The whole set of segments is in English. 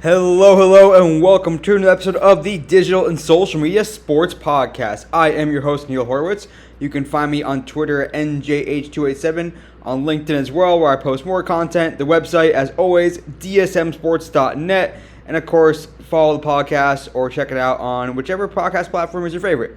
Hello, and welcome to another episode of the Digital and Social Media Sports Podcast. I am your host, Neil Horowitz. You can find me on Twitter at NJH287, on LinkedIn as well, where I post more content. The website, as always, dsmsports.net. And of course, follow the podcast or check it out on whichever podcast platform is your favorite.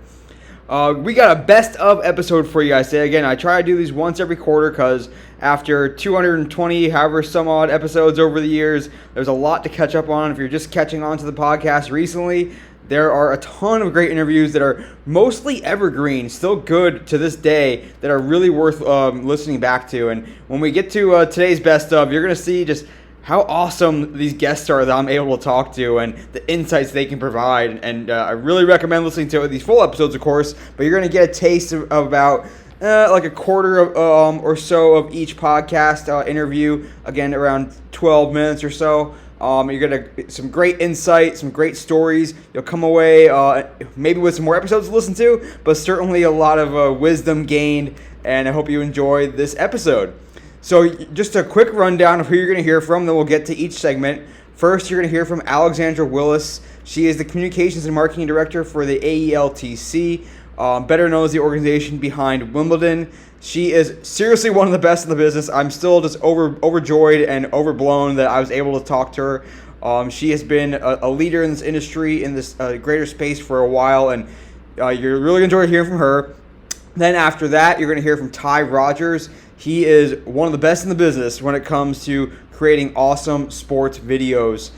We got a best of episode for you guys today. Again, I try to do these once every quarter because after 220, however some odd episodes over the years, there's a lot to catch up on. If you're just catching on to the podcast recently, there are a ton of great interviews that are mostly evergreen, still good to this day, that are really worth listening back to. And when we get to today's best of, you're going to see just how awesome these guests are that I'm able to talk to and the insights they can provide. And I really recommend listening to these full episodes, of course, but you're going to get a taste of about like a quarter of, or so of each podcast interview, again, around 12 minutes or so. You're going to get some great insight, some great stories. You'll come away maybe with some more episodes to listen to, but certainly a lot of wisdom gained, and I hope you enjoy this episode. So just a quick rundown of who you're going to hear from, then we'll get to each segment. First, you're going to hear from Alexandra Willis. She is the Communications and Marketing Director for the AELTC, better known as the organization behind Wimbledon. She is seriously one of the best in the business. I'm still just overjoyed and overblown that I was able to talk to her. She has been a leader in this industry, in this greater space for a while, and you're really going to enjoy hearing from her. Then after that, you're going to hear from Ty Rogers. He is one of the best in the business when it comes to creating awesome sports videos.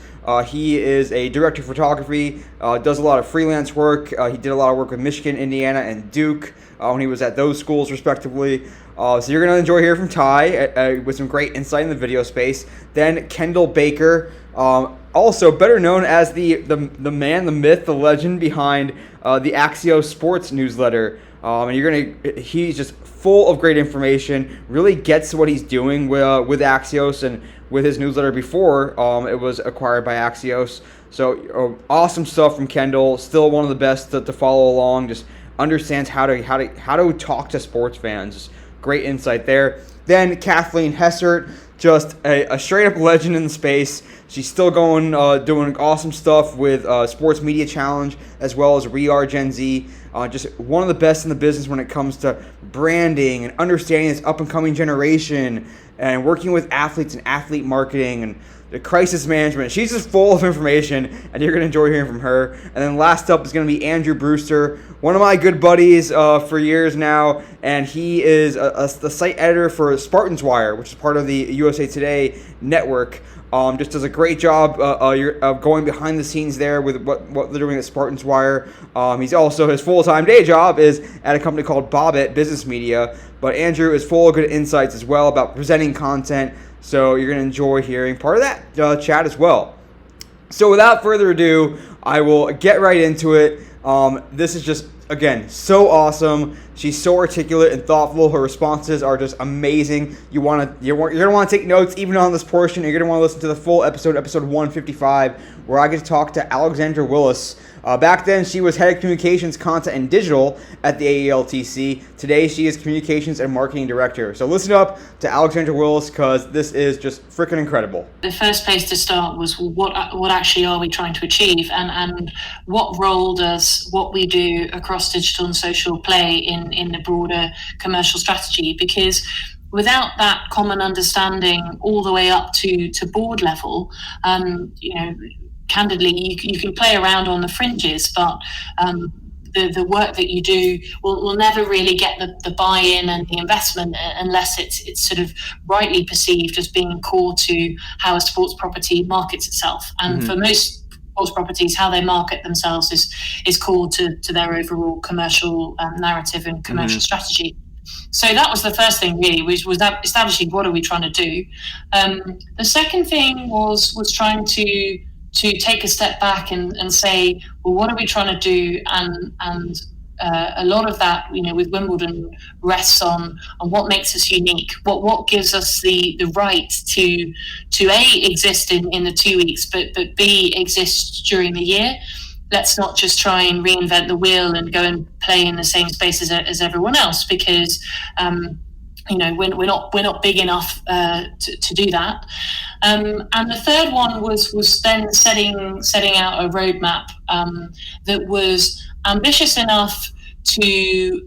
He is a director of photography, does a lot of freelance work. He did a lot of work with Michigan, Indiana, and Duke when he was at those schools, respectively. So you're going to enjoy hearing from Ty with some great insight in the video space. Then Kendall Baker, also better known as the man, the myth, the legend behind the Axios Sports newsletter. And he's just full of great information, really gets what he's doing with Axios and with his newsletter before it was acquired by Axios. So awesome stuff from Kendall, still one of the best to follow along, just understands how to talk to sports fans. Great insight there. Then Kathleen Hessert, just a straight-up legend in the space. She's still going, doing awesome stuff with Sports Media Challenge as well as We Are Gen Z. Just one of the best in the business when it comes to branding and understanding this up-and-coming generation and working with athletes and athlete marketing and the crisis management. She's just full of information, and you're going to enjoy hearing from her. And then last up is going to be Andrew Brewster, one of my good buddies for years now, and he is the site editor for Spartans Wire, which is part of the USA Today network. Just does a great job of going behind the scenes there with what they're doing at Spartans Wire. He's also, his full-time day job is at a company called Bobbit Business Media. But Andrew is full of good insights as well about presenting content. So you're going to enjoy hearing part of that chat as well. So without further ado, I will get right into it. This is just, again, so awesome. She's so articulate and thoughtful. Her responses are just amazing. You're going to want to take notes even on this portion. You're going to want to listen to the full episode 155, where I get to talk to Alexandra Willis. Back then, she was head of communications, content, and digital at the AELTC. Today, she is communications and marketing director. So listen up to Alexandra Willis because this is just freaking incredible. The first place to start was what actually are we trying to achieve, and what role does what we do across digital and social play in the broader commercial strategy? Because without that common understanding all the way up to board level, candidly, you can play around on the fringes, but the work that you do will never really get the buy-in and the investment unless it's sort of rightly perceived as being core to how a sports property markets itself. And for most sports properties, how they market themselves is core to their overall commercial narrative and commercial strategy. So that was the first thing, really, was that establishing what are we trying to do. The second thing was trying to take a step back and say, well, what are we trying to do? And a lot of that, with Wimbledon, rests on what makes us unique. What gives us the right to A, exist in the 2 weeks, but B, exist during the year. Let's not just try and reinvent the wheel and go and play in the same space as everyone else, because we're not big enough to do that. And the third one was then setting out a roadmap that was ambitious enough to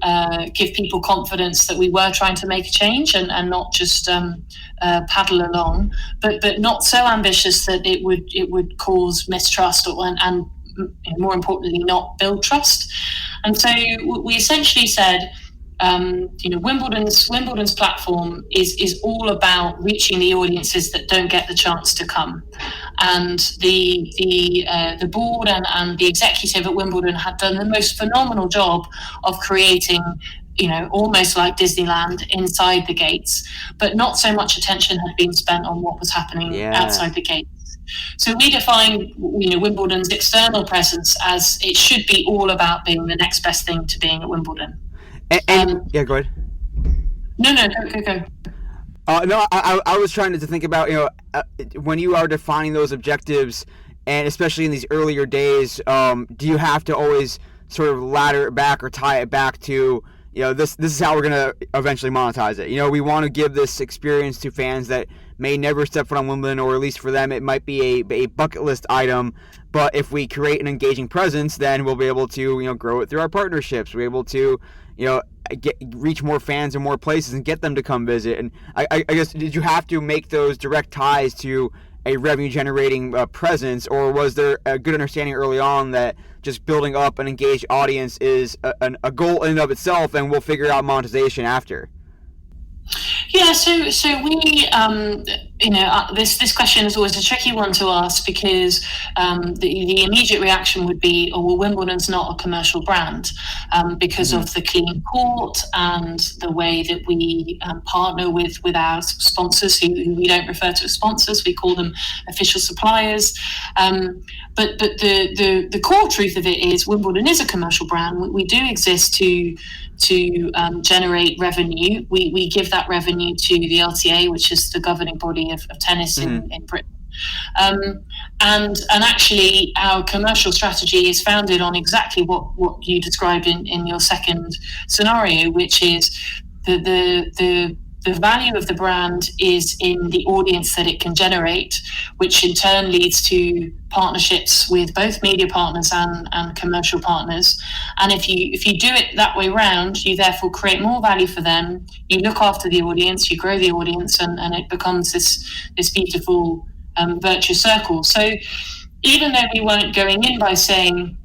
give people confidence that we were trying to make a change and not just paddle along, but not so ambitious that it would cause mistrust and more importantly not build trust. And so we essentially said, Wimbledon's platform is all about reaching the audiences that don't get the chance to come, and the board and the executive at Wimbledon had done the most phenomenal job of creating, almost like Disneyland inside the gates, but not so much attention had been spent on what was happening outside the gates. So we define, Wimbledon's external presence as it should be all about being the next best thing to being at Wimbledon. Yeah, go ahead. No, go. No, I was trying to think about, when you are defining those objectives, and especially in these earlier days, do you have to always sort of ladder it back or tie it back to, this is how we're going to eventually monetize it. We want to give this experience to fans that may never step foot on Wimbledon, or at least for them it might be a bucket list item. But if we create an engaging presence, then we'll be able to, grow it through our partnerships. We're able to, reach more fans in more places and get them to come visit. And I guess, did you have to make those direct ties to a revenue-generating presence, or was there a good understanding early on that just building up an engaged audience is a goal in and of itself, and we'll figure out monetization after? Yeah, so we, this question is always a tricky one to ask, because the immediate reaction would be, oh, well, Wimbledon's not a commercial brand because of the clean court and the way that we partner with our sponsors, who we don't refer to as sponsors, we call them official suppliers. But the core truth of it is Wimbledon is a commercial brand. We do exist to generate revenue. We give that revenue to the LTA, which is the governing body of tennis in Britain. And actually our commercial strategy is founded on exactly what you described in your second scenario, which is the value of the brand is in the audience that it can generate, which in turn leads to partnerships with both media partners and commercial partners. And if you do it that way round, you therefore create more value for them, you look after the audience, you grow the audience, and it becomes this beautiful virtuous circle. So even though we weren't going in by saying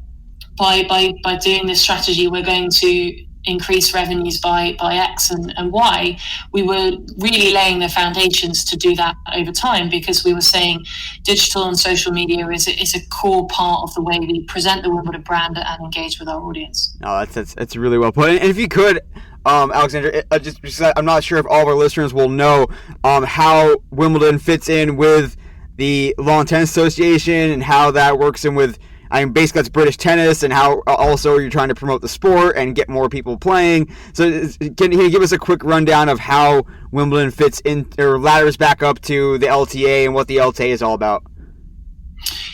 by doing this strategy we're going to increase revenues by X and Y, we were really laying the foundations to do that over time, because we were saying digital and social media is a core part of the way we present the Wimbledon brand and engage with our audience. No, that's really well put. And if you could, Alexandra, just because I'm not sure if all of our listeners will know how Wimbledon fits in with the Lawn Tennis Association and how that works in with, basically that's British tennis, and how also you're trying to promote the sport and get more people playing. So can you give us a quick rundown of how Wimbledon fits in or ladders back up to the LTA and what the LTA is all about?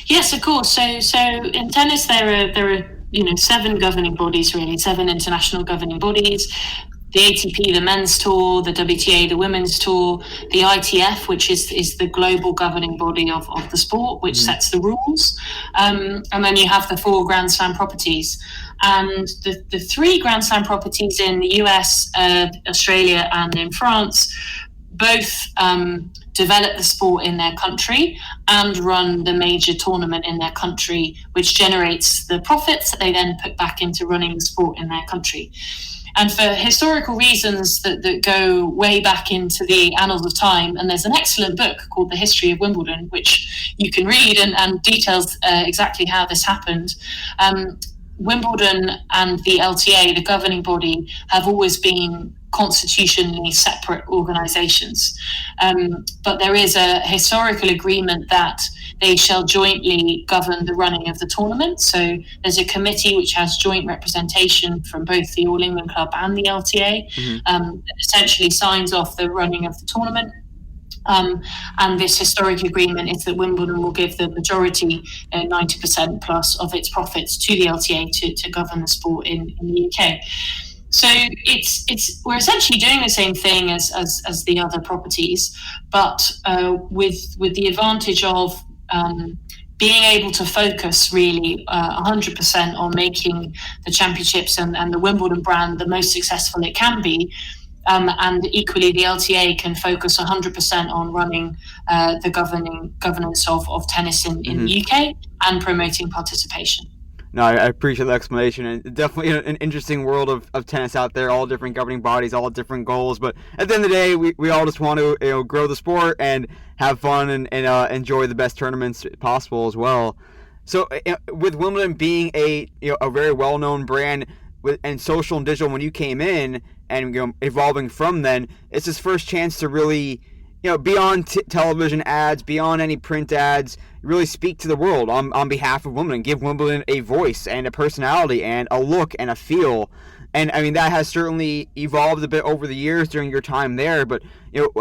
Yes, of course. So in tennis there are 7 governing bodies, really, 7 international governing bodies. The ATP, the men's tour, the WTA, the women's tour, the ITF, which is the global governing body of the sport, which sets the rules. And then you have the 4 Grand Slam properties. And the 3 Grand Slam properties in the US, Australia, and in France both develop the sport in their country and run the major tournament in their country, which generates the profits that they then put back into running the sport in their country. And for historical reasons that go way back into the annals of time, and there's an excellent book called The History of Wimbledon, which you can read and details exactly how this happened. Wimbledon and the LTA, the governing body, have always been constitutionally separate organisations. But there is a historical agreement that they shall jointly govern the running of the tournament. So there's a committee which has joint representation from both the All England Club and the LTA, that essentially signs off the running of the tournament. And this historic agreement is that Wimbledon will give the majority, 90% plus of its profits to the LTA to govern the sport in the UK. So we're essentially doing the same thing as the other properties, but with the advantage of being able to focus really 100% on making the championships and the Wimbledon brand the most successful it can be. And equally, the LTA can focus 100% on running the governance of tennis in the UK and promoting participation. No, I appreciate the explanation, and definitely an interesting world of tennis out there. All different governing bodies, all different goals, but at the end of the day, we all just want to grow the sport and have fun and enjoy the best tournaments possible as well. So with Wimbledon being a very well known brand and social and digital, when you came in and evolving from then, it's his first chance to really beyond television ads, beyond any print ads, really speak to the world on behalf of Wimbledon, give Wimbledon a voice and a personality and a look and a feel. And I mean, that has certainly evolved a bit over the years during your time there, but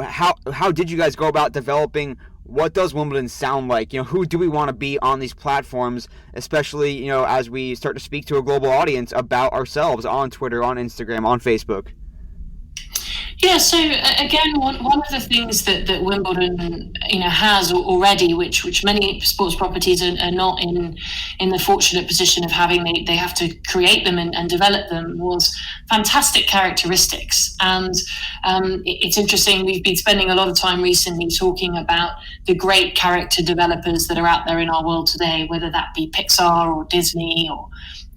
how did you guys go about developing what does Wimbledon sound like? Who do we want to be on these platforms, especially as we start to speak to a global audience about ourselves on Twitter, on Instagram, on Facebook? Yeah, so again, one of the things that Wimbledon has already, which many sports properties are not in the fortunate position of having, they have to create them and develop them, was fantastic characteristics. And it's interesting, we've been spending a lot of time recently talking about the great character developers that are out there in our world today, whether that be Pixar or Disney or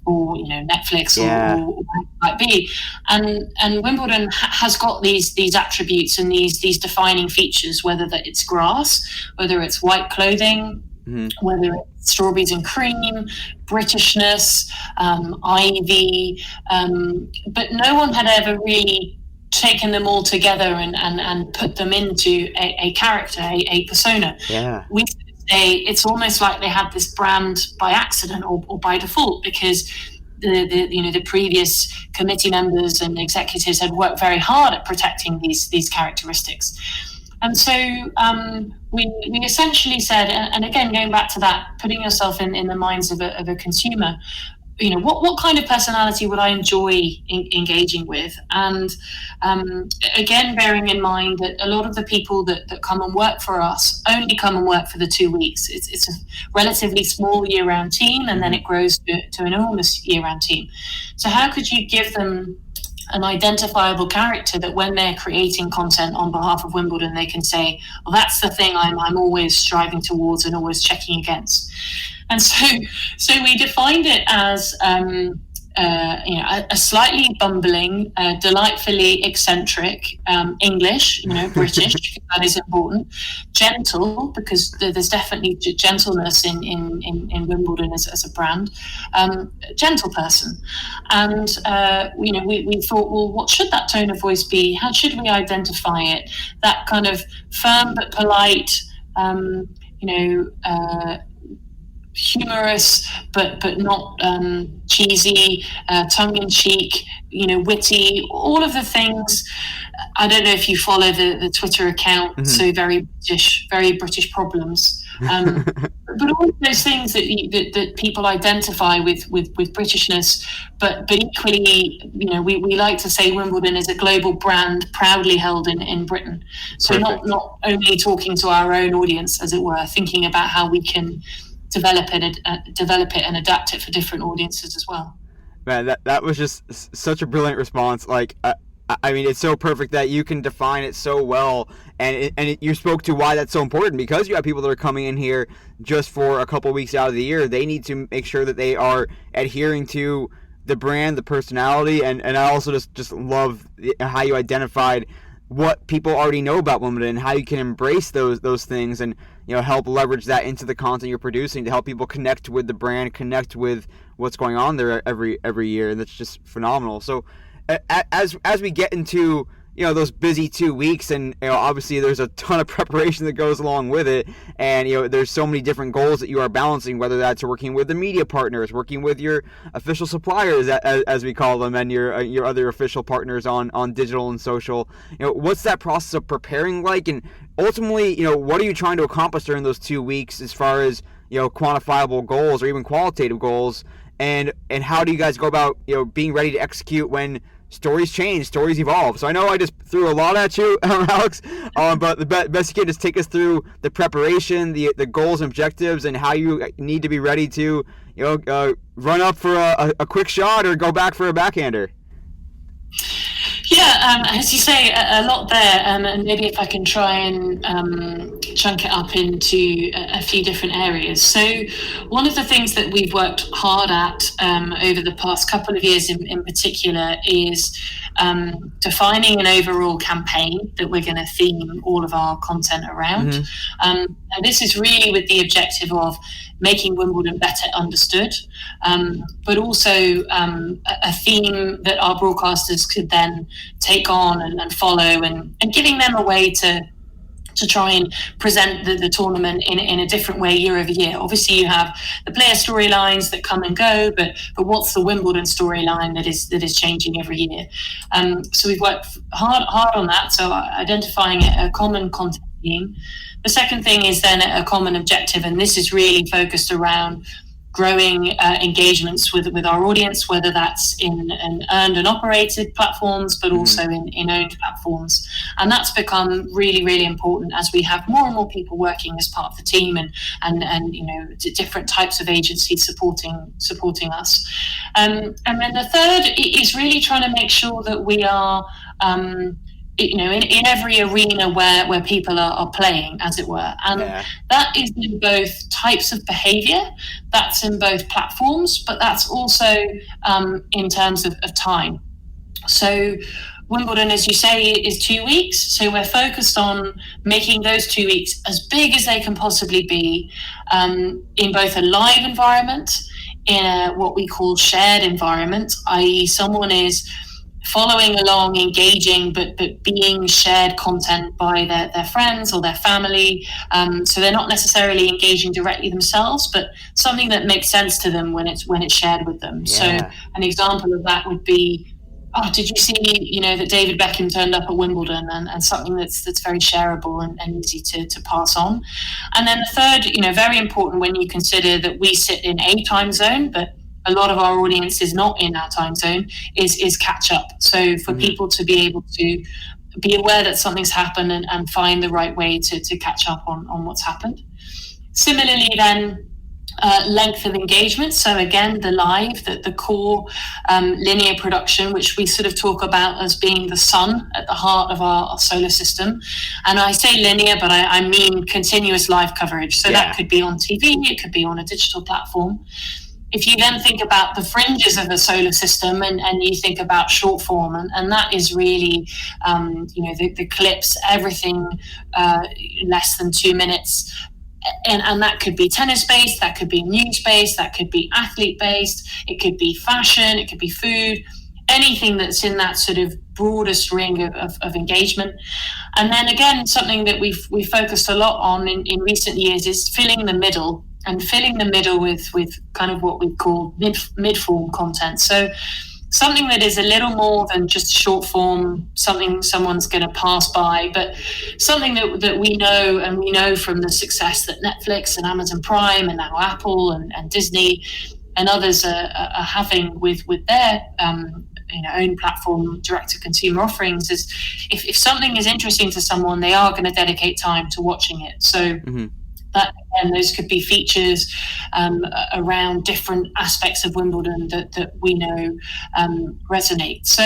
Netflix or what it might be, and Wimbledon has got these attributes and these defining features, whether that it's grass, whether it's white clothing, whether it's strawberries and cream, Britishness, ivy, but no one had ever really taken them all together and put them into a character, a persona. We it's almost like they had this brand by accident or by default, because the previous committee members and executives had worked very hard at protecting these characteristics. And so we essentially said, and again, going back to that, putting yourself in the minds of a consumer, what kind of personality would I enjoy engaging with? And again, bearing in mind that a lot of the people that come and work for us only come and work for the 2 weeks. It's a relatively small year-round team, and then it grows to an enormous year-round team. So how could you give them an identifiable character that when they're creating content on behalf of Wimbledon, they can say, well, that's the thing I'm always striving towards and always checking against. And so we defined it as a slightly bumbling, delightfully eccentric, English, British, that is important, gentle, because there's definitely gentleness in Wimbledon as a brand, gentle person. And, we thought, well, what should that tone of voice be? How should we identify it? That kind of firm but polite, humorous but not cheesy, tongue-in-cheek, witty, all of the things. I don't know if you follow the Twitter account, so very British problems, but all of those things that people identify with Britishness, but equally, we like to say Wimbledon is a global brand proudly held in Britain. So not only talking to our own audience, as it were, thinking about how we can develop it and adapt it for different audiences as well. Man, that was just such a brilliant response. Like, I mean, it's so perfect that you can define it so well, and you spoke to why that's so important, because you have people that are coming in here just for a couple weeks out of the year. They need to make sure that they are adhering to the brand, the personality, and I also just love how you identified what people already know about Wimbledon and how you can embrace those things and help leverage that into the content you're producing to help people connect with the brand, connect with what's going on there every year. That's just phenomenal. So as we get into those busy 2 weeks, and obviously there's a ton of preparation that goes along with it, and there's so many different goals that you are balancing, whether that's working with the media partners, working with your official suppliers, as we call them, and your other official partners on digital and social. What's that process of preparing like, and ultimately what are you trying to accomplish during those 2 weeks as far as quantifiable goals or even qualitative goals, and how do you guys go about being ready to execute when stories change, stories evolve. So I know I just threw a lot at you, Alex, but the best you can just take us through the preparation, the goals and objectives, and how you need to be ready to run up for a quick shot or go back for a backhander. Yeah, as you say, a lot there, and maybe if I can try and chunk it up into a few different areas. So one of the things that we've worked hard at over the past couple of years in particular is defining an overall campaign that we're going to theme all of our content around. And this is really with the objective of making Wimbledon better understood, but also a theme that our broadcasters could then take on and follow, and giving them a way to try and present the tournament in a different way year over year. Obviously, you have the player storylines that come and go, but what's the Wimbledon storyline that is changing every year? So we've worked hard on that. So identifying a common content theme. The second thing is then a common objective, and this is really focused around growing engagements with our audience, whether that's in earned and operated platforms, but also in owned platforms. And that's become really, really important as we have more and more people working as part of the team, and different types of agencies supporting us. And then the third is really trying to make sure that we are in every arena where people are playing, as it were. And that is in both types of behavior, that's in both platforms, but that's also in terms of time. So Wimbledon, as you say, is 2 weeks. So we're focused on making those 2 weeks as big as they can possibly be, in both a live environment, in what we call shared environment, i.e. someone is following along, engaging, but being shared content by their friends or their family. So they're not necessarily engaging directly themselves, but something that makes sense to them when it's shared with them. Yeah. So an example of that would be, did you see, that David Beckham turned up at Wimbledon, and something that's very shareable and easy to pass on. And then the third, very important when you consider that we sit in a time zone, but a lot of our audience is not in our time zone, is catch up. So for people to be able to be aware that something's happened and find the right way to catch up on what's happened. Similarly then, length of engagement. So again, the live, the core linear production, which we sort of talk about as being the sun at the heart of our solar system. And I say linear, but I mean continuous live coverage. So that could be on TV, it could be on a digital platform. If you then think about the fringes of the solar system and you think about short form, and that is really, the clips, everything less than 2 minutes. And that could be tennis-based, that could be news-based, that could be athlete-based, it could be fashion, it could be food, anything that's in that sort of broadest ring of engagement. And then again, something that we've focused a lot on in recent years is filling the middle. And filling the middle with kind of what we call mid-form content. So something that is a little more than just short form, something someone's going to pass by, but something that we know, and we know from the success that Netflix and Amazon Prime and now Apple and Disney and others are having with their own platform direct-to-consumer offerings, is if something is interesting to someone, they are going to dedicate time to watching it. So that, again, those could be features around different aspects of Wimbledon that we know resonate. So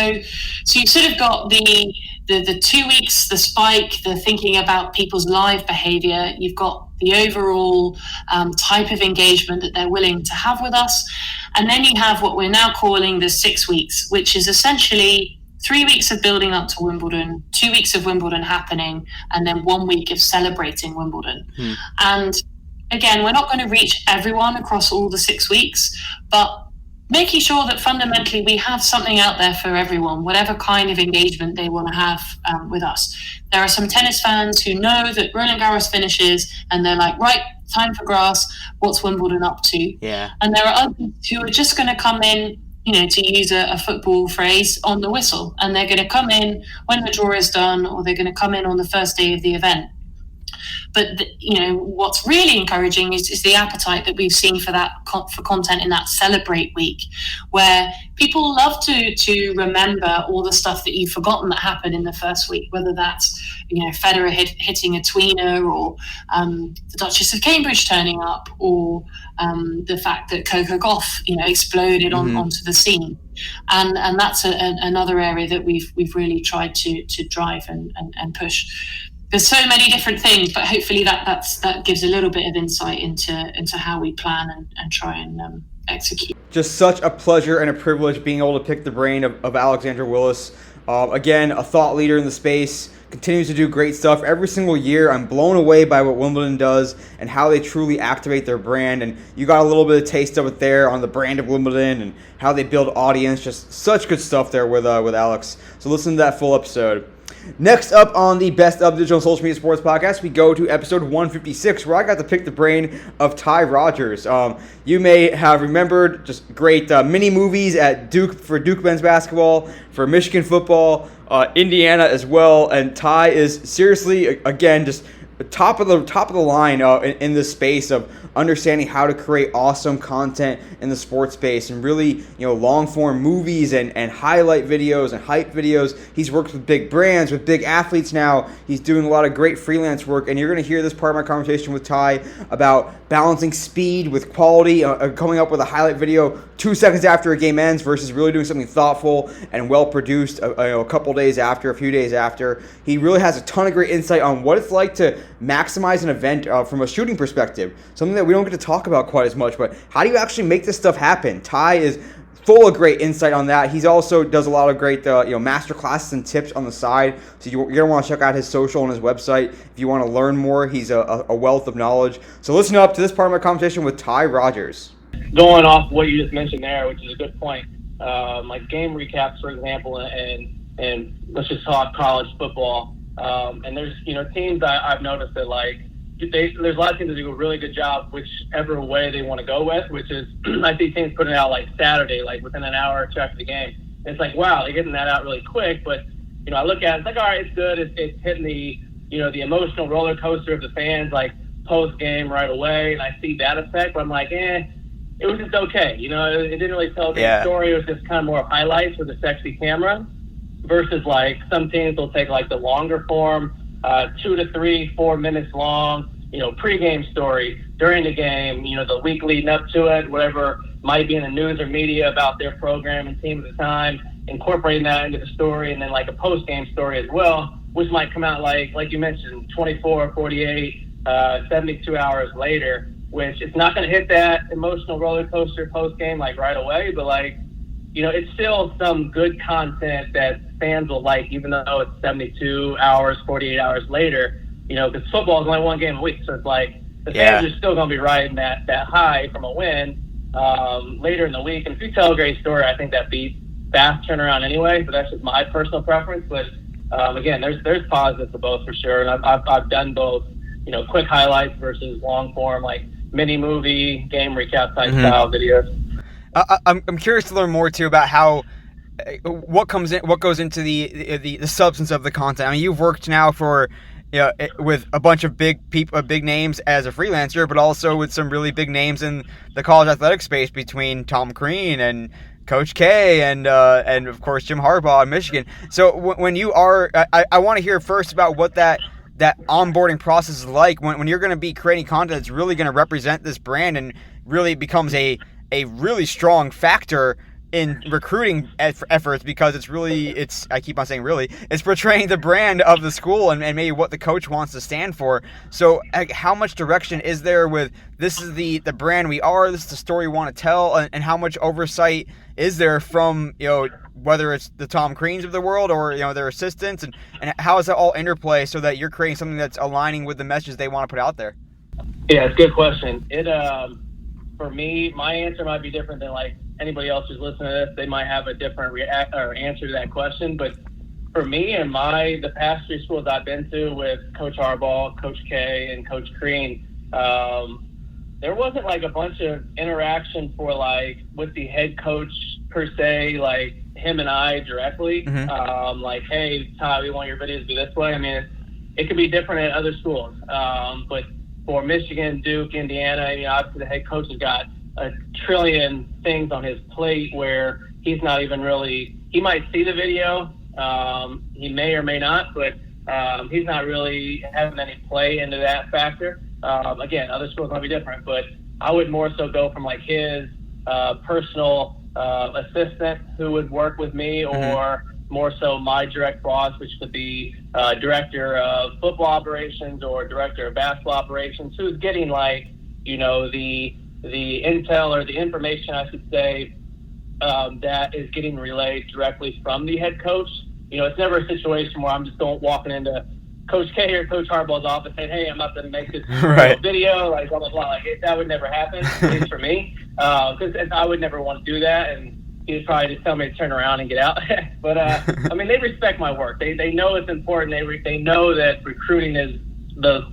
you've sort of got the 2 weeks, the spike, the thinking about people's live behavior. You've got the overall type of engagement that they're willing to have with us. And then you have what we're now calling the 6 weeks, which is essentially 3 weeks of building up to Wimbledon, 2 weeks of Wimbledon happening, and then 1 week of celebrating Wimbledon. And again, we're not going to reach everyone across all the 6 weeks, but making sure that fundamentally we have something out there for everyone, whatever kind of engagement they want to have with us. There are some tennis fans who know that Roland Garros finishes and they're like, right, time for grass, what's Wimbledon up to? Yeah. And there are others who are just going to come in, to use a football phrase, on the whistle. And they're going to come in when the draw is done, or they're going to come in on the first day of the event. But what's really encouraging is the appetite that we've seen for that for content in that Celebrate week, where people love to remember all the stuff that you've forgotten that happened in the first week, whether that's Federer hitting a tweener, or the Duchess of Cambridge turning up, or the fact that Coco Gauff exploded onto the scene, and that's another area that we've really tried to drive and push. There's so many different things, but hopefully that gives a little bit of insight into how we plan and try and execute. Just such a pleasure and a privilege being able to pick the brain of Alexandra Willis. Again, a thought leader in the space, continues to do great stuff every single year. I'm blown away by what Wimbledon does and how they truly activate their brand. And you got a little bit of taste of it there on the brand of Wimbledon and how they build audience. Just such good stuff there with Alex. So listen to that full episode. Next up on the Best of Digital and Social Media Sports podcast, we go to episode 156, where I got to pick the brain of Ty Rogers. You may have remembered just great mini movies at Duke for Duke men's basketball, for Michigan football, Indiana as well. And Ty is seriously, again, just top of the line in this space of understanding how to create awesome content in the sports space, and really long form movies and highlight videos and hype videos. He's worked with big brands, with big athletes now. He's doing a lot of great freelance work, and you're going to hear this part of my conversation with Ty about balancing speed with quality, coming up with a highlight video 2 seconds after a game ends versus really doing something thoughtful and well produced a couple days after, a few days after. He really has a ton of great insight on what it's like to maximize an event from a shooting perspective, something that we don't get to talk about quite as much, but how do you actually make this stuff happen? Ty is full of great insight on that. He's also does a lot of great master classes and tips on the side, so you're going to want to check out his social and his website if you want to learn more. He's a wealth of knowledge. So listen up to this part of my conversation with Ty Rogers. Going off what you just mentioned there, which is a good point, like game recaps, for example, and let's just talk college football. And there's teams I've noticed that there's a lot of teams that do a really good job whichever way they want to go with, which is I see teams putting it out like Saturday, like within an hour or two after the game. And it's like, wow, they're getting that out really quick. But I look at it, it's like, all right, it's good. It's hitting the the emotional roller coaster of the fans like post game right away, and I see that effect. But I'm like, it was just okay. It didn't really tell a good story. It was just kind of more highlights with a sexy camera. Versus like some teams will take like the longer form, 2 to 3, 4 minutes long, pregame story during the game, the week leading up to it, whatever might be in the news or media about their program and team at the time, incorporating that into the story, and then like a post-game story as well, which might come out like you mentioned, 24, 48, 72 hours later, which it's not going to hit that emotional roller coaster post-game like right away, but like, it's still some good content that fans will like, even though it's 72 hours, 48 hours later, because football is only one game a week. So it's like the fans are still going to be riding that high from a win later in the week. And if you tell a great story, I think that beats fast turnaround anyway. But that's just my personal preference. But again, there's positives to both for sure. And I've done both, quick highlights versus long form, like mini movie, game recap type style videos. I'm curious to learn more too about how what goes into the substance of the content. I mean, you've worked now for with a bunch of big names as a freelancer, but also with some really big names in the college athletic space between Tom Crean and Coach K and of course Jim Harbaugh in Michigan. So when you are, I want to hear first about what that onboarding process is like when you're going to be creating content that's really going to represent this brand and really becomes a really strong factor in recruiting efforts, because it's I keep on saying really, it's portraying the brand of the school and maybe what the coach wants to stand for. So how much direction is there with this is the brand we are, this is the story we want to tell, and how much oversight is there from whether it's the Tom Creans of the world or their assistants, and how does that all interplay so that you're creating something that's aligning with the message they want to put out there? Yeah, it's a good question. For me, my answer might be different than like anybody else who's listening to this. They might have a different answer to that question. But for me and the past 3 schools I've been to with Coach Harbaugh, Coach K, and Coach Crean, there wasn't like a bunch of interaction for like with the head coach per se, like him and I directly. Like, hey, Ty, we want your videos to be this way. I mean, it could be different at other schools. But for Michigan, Duke, Indiana, obviously the head coach has got a trillion things on his plate where he's not even really, he might see the video, he may or may not, but he's not really having any play into that factor. Again, other schools might be different, but I would more so go from like his personal assistant who would work with me, or more so my direct boss, which could be director of football operations or director of basketball operations, who's getting like, the intel or the information, I should say, that is getting relayed directly from the head coach. It's never a situation where I'm just walking into Coach K or Coach Harbaugh's office saying, hey, I'm about to make this video, like blah, blah, blah. Like, that would never happen, at least for me, because I would never want to do that. And he'd probably just tell me to turn around and get out. But, they respect my work. They know it's important. They know that recruiting is the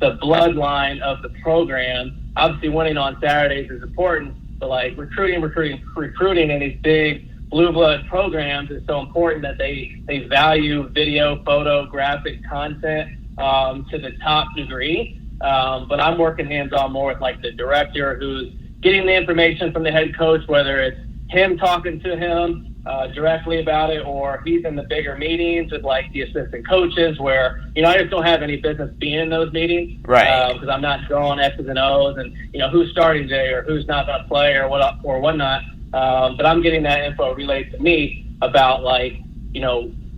bloodline of the program. Obviously, winning on Saturdays is important, but like recruiting in these big blue blood programs is so important that they value video, photo, graphic content to the top degree. But I'm working hands-on more with like the director who's getting the information from the head coach, whether it's him talking to him directly about it, or he's in the bigger meetings with like the assistant coaches where, I just don't have any business being in those meetings. Right. Because I'm not drawing X's and O's and, who's starting today or who's not going to play or whatnot. But I'm getting that info relayed to me about like,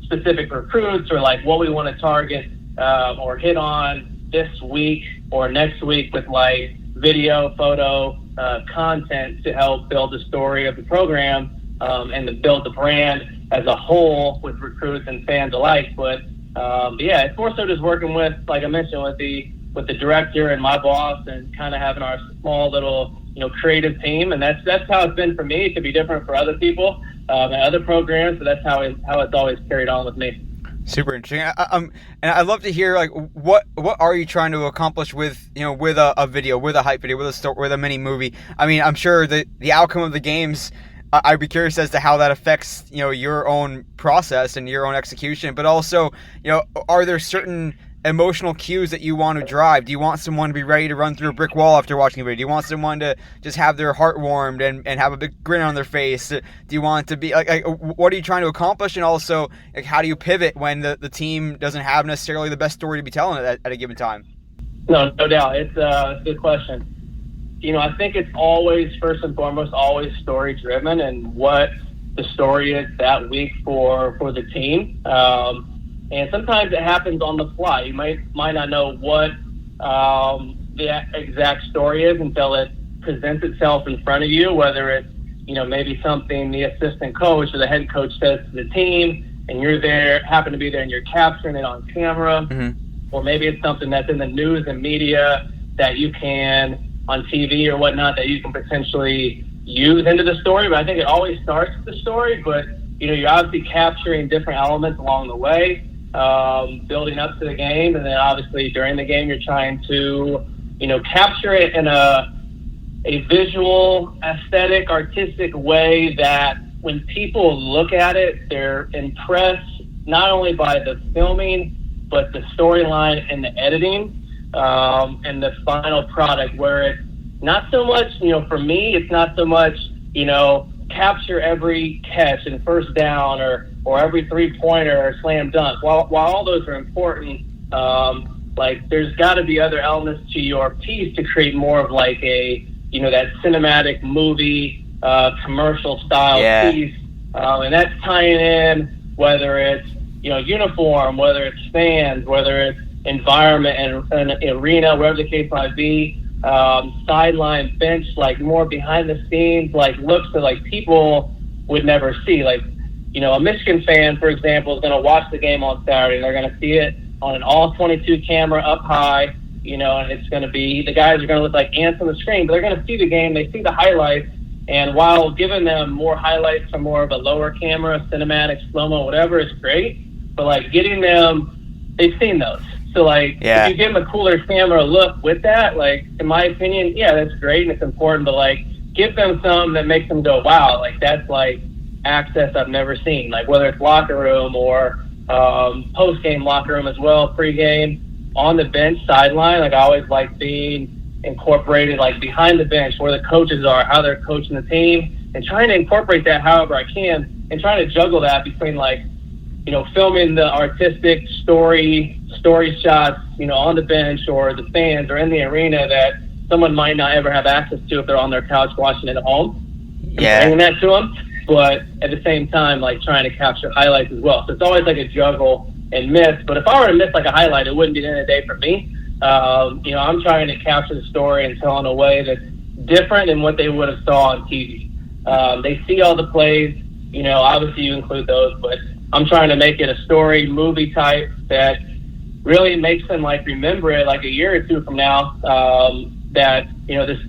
specific recruits or like what we want to target or hit on this week or next week with like video, photo, content to help build the story of the program and to build the brand as a whole with recruits and fans alike. But yeah, it's more so just working with, like I mentioned, with the director and my boss, and kind of having our small little creative team. And that's how it's been for me. It could be different for other people and other programs, but that's how it's always carried on with me. Super interesting. And I'd love to hear like what are you trying to accomplish with with a video, with a hype video, with a story, with a mini movie. I mean, I'm sure that the outcome of the games, I'd be curious as to how that affects your own process and your own execution. But also, are there certain emotional cues that you want to drive? Do you want someone to be ready to run through a brick wall after watching a video? Do you want someone to just have their heart warmed and have a big grin on their face? Do you want to be like what are you trying to accomplish? And also, like, how do you pivot when the team doesn't have necessarily the best story to be telling at a given time? No doubt. It's a good question. I think it's always, first and foremost, always story driven and what the story is that week for the team. And sometimes it happens on the fly. You might not know what the exact story is until it presents itself in front of you, whether it's, maybe something the assistant coach or the head coach says to the team, and you're there, happen to be there, and you're capturing it on camera. Or maybe it's something that's in the news and media that you can, on TV or whatnot, that you can potentially use into the story. But I think it always starts with the story, but, you're obviously capturing different elements along the way. Building up to the game, and then obviously during the game you're trying to capture it in a visual, aesthetic, artistic way that when people look at it, they're impressed not only by the filming but the storyline and the editing and the final product, where it's not so much, for me, it's not so much capture every catch and first down or every three-pointer or slam dunk. While all those are important, like there's got to be other elements to your piece to create more of like a, that cinematic movie, commercial style piece. And that's tying in, whether it's, uniform, whether it's fans, whether it's environment and arena, wherever the case might be, sideline, bench, like more behind the scenes, like looks that like people would never see. Like, a Michigan fan, for example, is going to watch the game on Saturday, and they're going to see it on an all-22 camera up high, and it's going to be, the guys are going to look like ants on the screen, but they're going to see the game, they see the highlights, and while giving them more highlights from more of a lower camera, cinematic, slow-mo, whatever, is great, but like getting them, they've seen those. So like, if you give them a cooler camera look with that, like, in my opinion, that's great and it's important, but like, give them something that makes them go, wow, like that's like access I've never seen, like whether it's locker room or post-game locker room as well, pre-game, on the bench, sideline. Like, I always like being incorporated, like, behind the bench where the coaches are, how they're coaching the team, and trying to incorporate that however I can, and trying to juggle that between, like, you know, filming the artistic story shots, you know, on the bench or the fans or in the arena that someone might not ever have access to if they're on their couch watching it at home. Yeah. Bringing that to them, but at the same time, like, trying to capture highlights as well. So it's always like a juggle and miss. But if I were to miss like a highlight, it wouldn't be the end of the day for me. You know, I'm trying to capture the story and tell in a way that's different than what they would have saw on TV. They see all the plays, you know, obviously you include those, but I'm trying to make it a story, movie type that really makes them like remember it like a year or two from now. That, you know, this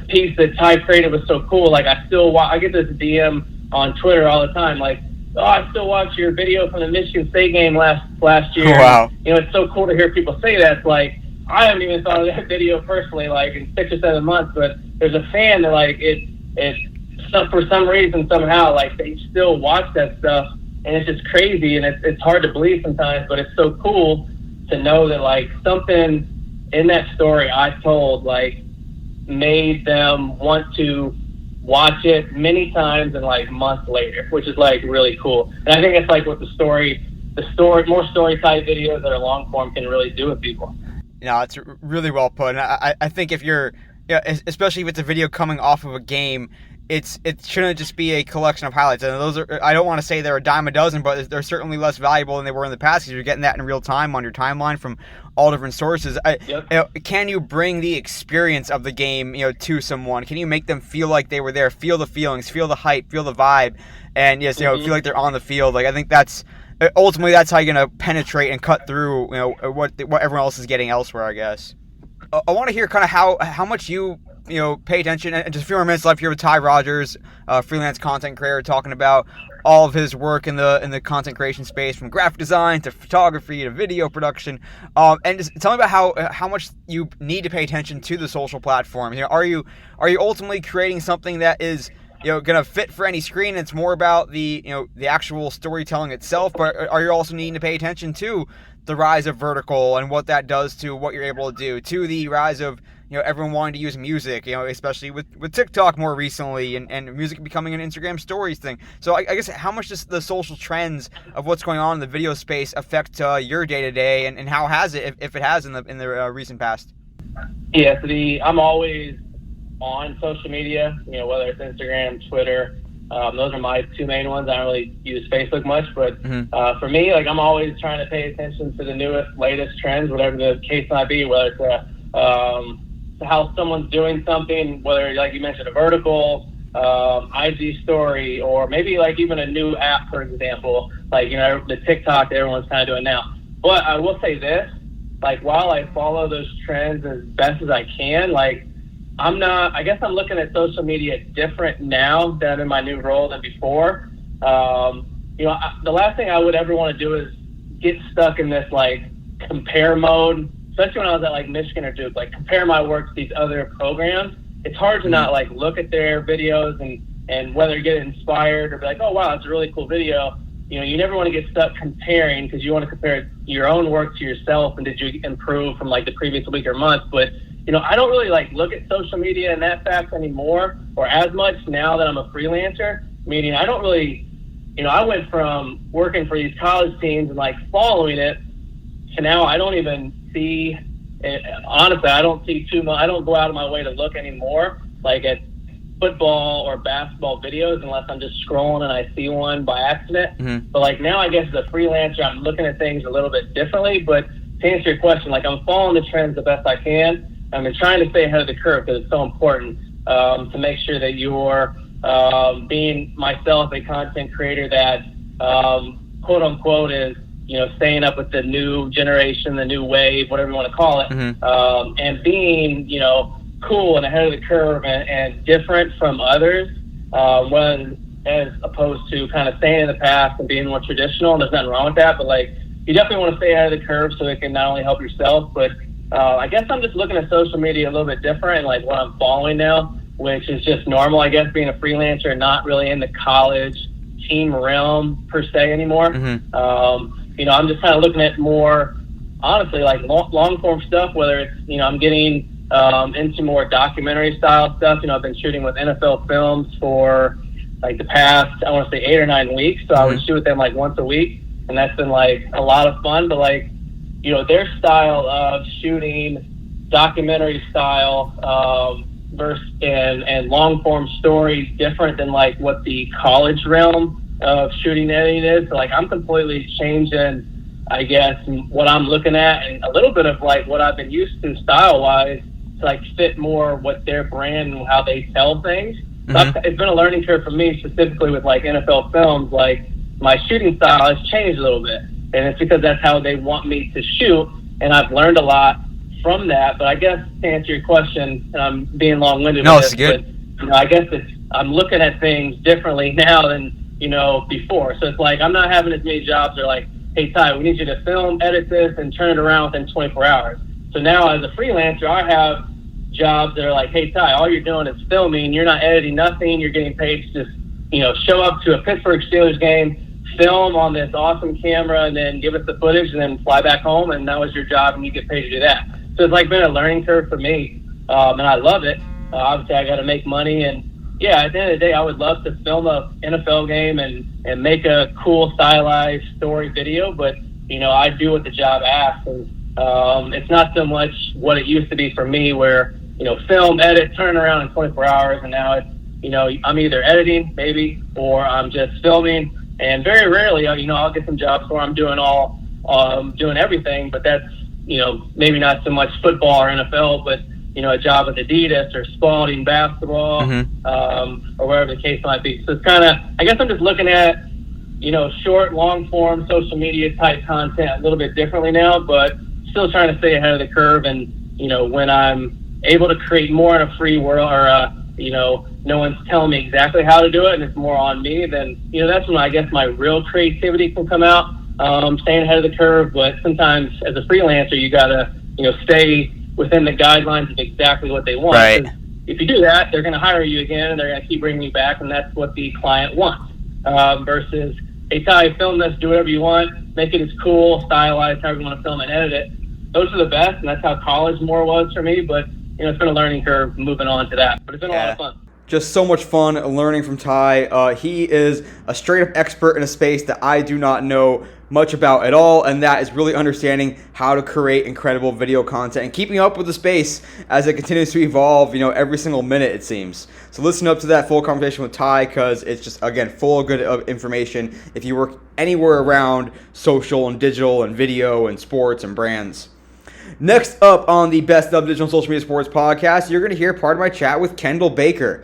piece that Ty created was so cool. Like, I get this DM on Twitter all the time, like, oh, I still watch your video from the Michigan State game last year. Wow. You know, it's so cool to hear people say that. It's like, I haven't even thought of that video personally, like, in 6 or 7 months, but there's a fan that, like, for some reason, somehow, like, they still watch that stuff, and it's just crazy, and it's hard to believe sometimes, but it's so cool to know that, like, something in that story I told, like, made them want to watch it many times and like months later, which is like really cool. And I think it's like what the story, more story type videos that are long form can really do with people. You know, it's really well put. And I think if you're, especially if it's a video coming off of a game, it shouldn't just be a collection of highlights. And those are, I don't want to say they're a dime a dozen, but they're certainly less valuable than they were in the past because you're getting that in real time on your timeline from all different sources. Can you bring the experience of the game, to someone? Can you make them feel like they were there, feel the feelings, feel the hype, feel the vibe, and yes, feel like they're on the field? Like, I think that's ultimately that's how you're gonna penetrate and cut through, what everyone else is getting elsewhere, I guess. I want to hear kind of how much you pay attention, and just a few more minutes left here with Ty Rogers, freelance content creator, talking about all of his work in the content creation space, from graphic design to photography to video production. And just tell me about how much you need to pay attention to the social platforms. Are you ultimately creating something that is gonna fit for any screen? It's more about the actual storytelling itself, but are you also needing to pay attention to the rise of vertical and what that does to what you're able to do, to the rise of everyone wanting to use music, especially with TikTok more recently, and music becoming an Instagram stories thing. So I guess how much does the social trends of what's going on in the video space affect your day-to-day, and how has it, if it has in the recent past? Yeah, so I'm always on social media, whether it's Instagram, Twitter. Those are my two main ones. I don't really use Facebook much, but for me, like, I'm always trying to pay attention to the newest, latest trends, whatever the case might be, whether it's how someone's doing something, whether, like you mentioned, a vertical, IG story, or maybe like even a new app, for example, like, the TikTok that everyone's kind of doing now. But I will say this, like, while I follow those trends as best as I can, like, I guess I'm looking at social media different now that I'm in my new role than before. The last thing I would ever want to do is get stuck in this, like, compare mode, especially when I was at, like, Michigan or Duke, like, compare my work to these other programs. It's hard to not, like, look at their videos and whether you get inspired or be like, oh, wow, it's a really cool video. You never want to get stuck comparing, because you want to compare your own work to yourself, and did you improve from, like, the previous week or month. But I don't really, like, look at social media in that fast anymore, or as much now that I'm a freelancer. Meaning I don't really, I went from working for these college teams and, like, following it to now I don't even see, honestly, I don't see too much. I don't go out of my way to look anymore, like, at football or basketball videos, unless I'm just scrolling and I see one by accident. Mm-hmm. But, like, now I guess as a freelancer, I'm looking at things a little bit differently. But to answer your question, like, I'm following the trends the best I can. I'm trying to stay ahead of the curve, because it's so important to make sure that you're being myself, a content creator that quote unquote is staying up with the new generation, the new wave, whatever you want to call it, and being cool and ahead of the curve and different from others, as opposed to kind of staying in the past and being more traditional. And there's nothing wrong with that, but, like, you definitely want to stay ahead of the curve so it can not only help yourself, but I guess I'm just looking at social media a little bit different, and, like, what I'm following now, which is just normal, I guess, being a freelancer and not really in the college team realm per se anymore. Mm-hmm. You know, I'm just kind of looking at more, honestly, like long form stuff, whether it's, you know, I'm getting into more documentary style stuff. You know, I've been shooting with NFL Films for like the past, I want to say 8 or 9 weeks. So I would shoot with them like once a week, and that's been like a lot of fun. But like, you know, their style of shooting documentary style versus and long form stories different than like what the college realm of shooting editing is. So like I'm completely changing, I guess, what I'm looking at, and a little bit of like what I've been used to style wise to like fit more what their brand and how they tell things. Mm-hmm. It's been a learning curve for me, specifically with like NFL Films. Like my shooting style has changed a little bit, and it's because that's how they want me to shoot, and I've learned a lot from that. But I guess to answer your question, and I'm being long-winded No, with it's this, good. but you know, I guess I'm looking at things differently now than, you know, before. So it's like I'm not having as many jobs that are like, hey Ty, we need you to film, edit this, and turn it around within 24 hours. So now as a freelancer, I have jobs that are like, hey Ty, all you're doing is filming. You're not editing nothing. You're getting paid to just, you know, show up to a Pittsburgh Steelers game, film on this awesome camera, and then give us the footage, and then fly back home, and that was your job, and you get paid to do that. So it's like been a learning curve for me, and I love it. Obviously, I got to make money, and yeah, at the end of the day, I would love to film a NFL game and make a cool stylized story video, but you know, I do what the job asks, and it's not so much what it used to be for me, where, you know, film, edit, turn around in 24 hours, and now it's, you know, I'm either editing maybe, or I'm just filming, and very rarely, you know, I'll get some jobs where I'm doing doing everything, but that's, you know, maybe not so much football or NFL, but, you know, a job with Adidas or Spalding basketball, or wherever the case might be. So it's kind of, I guess I'm just looking at, you know, short, long form, social media type content a little bit differently now, but still trying to stay ahead of the curve. And, you know, when I'm able to create more in a free world, or, you know, no one's telling me exactly how to do it and it's more on me, then, you know, that's when I guess my real creativity can come out, staying ahead of the curve. But sometimes as a freelancer, you got to, you know, stay within the guidelines of exactly what they want. Right. If you do that, they're going to hire you again, and they're going to keep bringing you back, and that's what the client wants. Versus, hey, Ty, film this, do whatever you want, make it as cool, stylized, however you want to film and edit it. Those are the best, and that's how college more was for me. But, you know, it's been a learning curve moving on to that. But it's been a lot of fun. Just so much fun learning from Ty. He is a straight-up expert in a space that I do not know much about at all, and that is really understanding how to create incredible video content and keeping up with the space as it continues to evolve, you know, every single minute, it seems. So listen up to that full conversation with Ty, because it's just, again, full of good information if you work anywhere around social and digital and video and sports and brands. Next up on the Best of Digital and Social Media Sports podcast, you're going to hear part of my chat with Kendall Baker.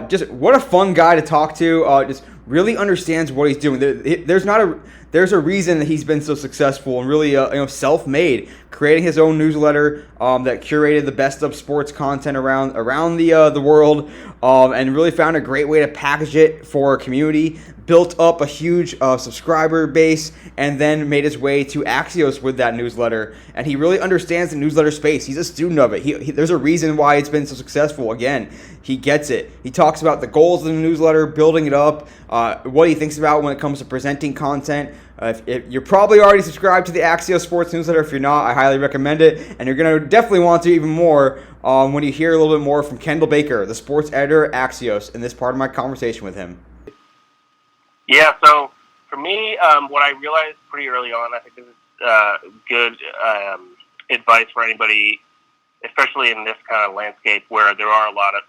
Just what a fun guy to talk to. Just really understands what he's doing. There's a reason that he's been so successful and really self-made, creating his own newsletter that curated the best of sports content around the world, and really found a great way to package it for a community. Built up a huge subscriber base, and then made his way to Axios with that newsletter. And he really understands the newsletter space. He's a student of it. There's a reason why it's been so successful. Again, he gets it. He talks about the goals of the newsletter, building it up, what he thinks about when it comes to presenting content. If you're probably already subscribed to the Axios Sports newsletter. If you're not, I highly recommend it. And you're going to definitely want to even more when you hear a little bit more from Kendall Baker, the sports editor at Axios, in this part of my conversation with him. Yeah, so for me, what I realized pretty early on, I think this is good advice for anybody, especially in this kind of landscape where there are a lot of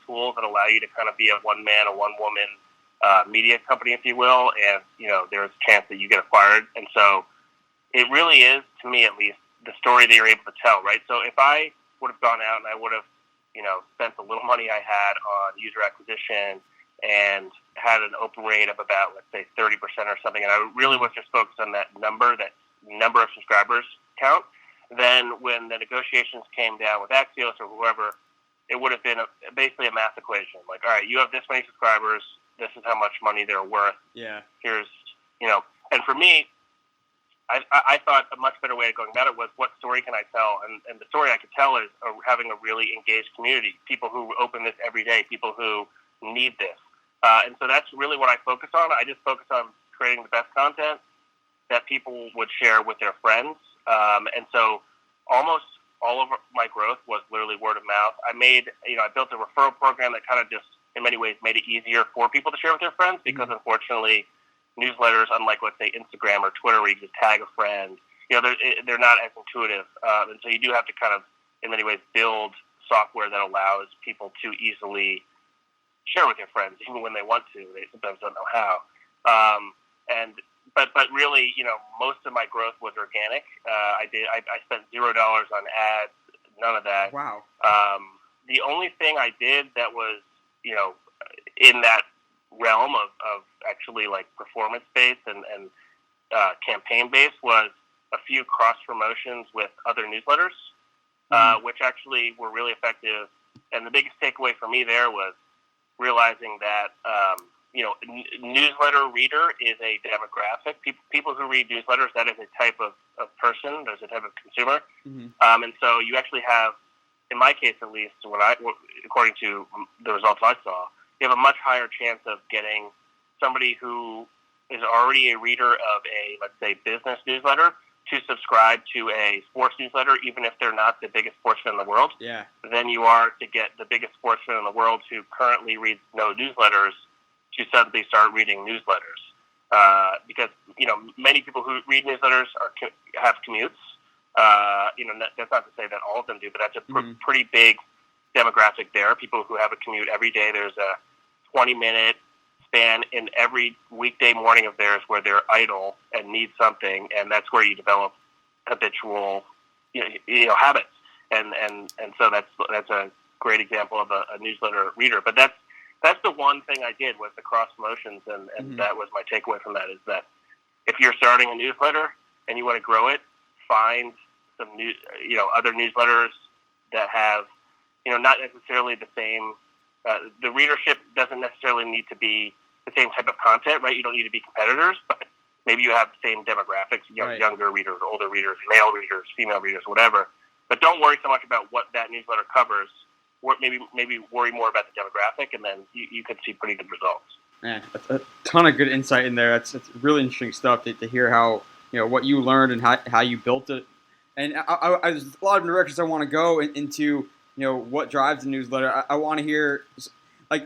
tools that allow you to kind of be a one man or one woman media company, if you will, and you know there's a chance that you get acquired. And so it really is, to me at least, the story that you're able to tell, right? So if I would have gone out and I would have, you know, spent the little money I had on user acquisition and had an open rate of about, let's say, 30% or something, and I really was just focused on that number of subscribers count, then when the negotiations came down with Axios or whoever, it would have been basically a math equation. Like, all right, you have this many subscribers, this is how much money they're worth. Yeah. Here's, you know, and for me, I thought a much better way of going about it was, what story can I tell? And the story I could tell is having a really engaged community, people who open this every day, people who need this. And so that's really what I focus on. I just focus on creating the best content that people would share with their friends. And so almost all of my growth was literally word of mouth. I built a referral program that kind of just, in many ways, made it easier for people to share with their friends because, unfortunately, newsletters, unlike, let's say, Instagram or Twitter, where you just tag a friend, they're not as intuitive. And so you do have to kind of, in many ways, build software that allows people to easily share with their friends, even when they want to. They sometimes don't know how. But really, most of my growth was organic. I spent $0 on ads, none of that. Wow. The only thing I did that was, in that realm of actually like performance based and campaign based was a few cross promotions with other newsletters, which actually were really effective. And the biggest takeaway for me there was realizing that, newsletter reader is a demographic. People who read newsletters, that is a type of person. There's a type of consumer. And so you actually have, in my case at least, according to the results I saw, you have a much higher chance of getting somebody who is already a reader of a, let's say, business newsletter to subscribe to a sports newsletter, even if they're not the biggest sports fan in the world, than you are to get the biggest sports fan in the world who currently reads no newsletters to suddenly start reading newsletters. Because, many people who read newsletters have commutes. That's not to say that all of them do, but that's a pretty big demographic there. People who have a commute every day. There's a 20-minute span in every weekday morning of theirs where they're idle and need something, and that's where you develop habitual, habits. And so that's a great example of a newsletter reader. But that's the one thing I did was the cross promotions, and that was my takeaway from that, is that if you're starting a newsletter and you want to grow it, find some other newsletters that have, not necessarily the same, the readership doesn't necessarily need to be the same type of content, right? You don't need to be competitors, but maybe you have the same demographics, younger readers, older readers, male readers, female readers, whatever. But don't worry so much about what that newsletter covers. Maybe worry more about the demographic, and then you could see pretty good results. Man, a ton of good insight in there. That's really interesting stuff to hear how, what you learned and how you built it. And there's a lot of directions I want to go into, what drives the newsletter. I want to hear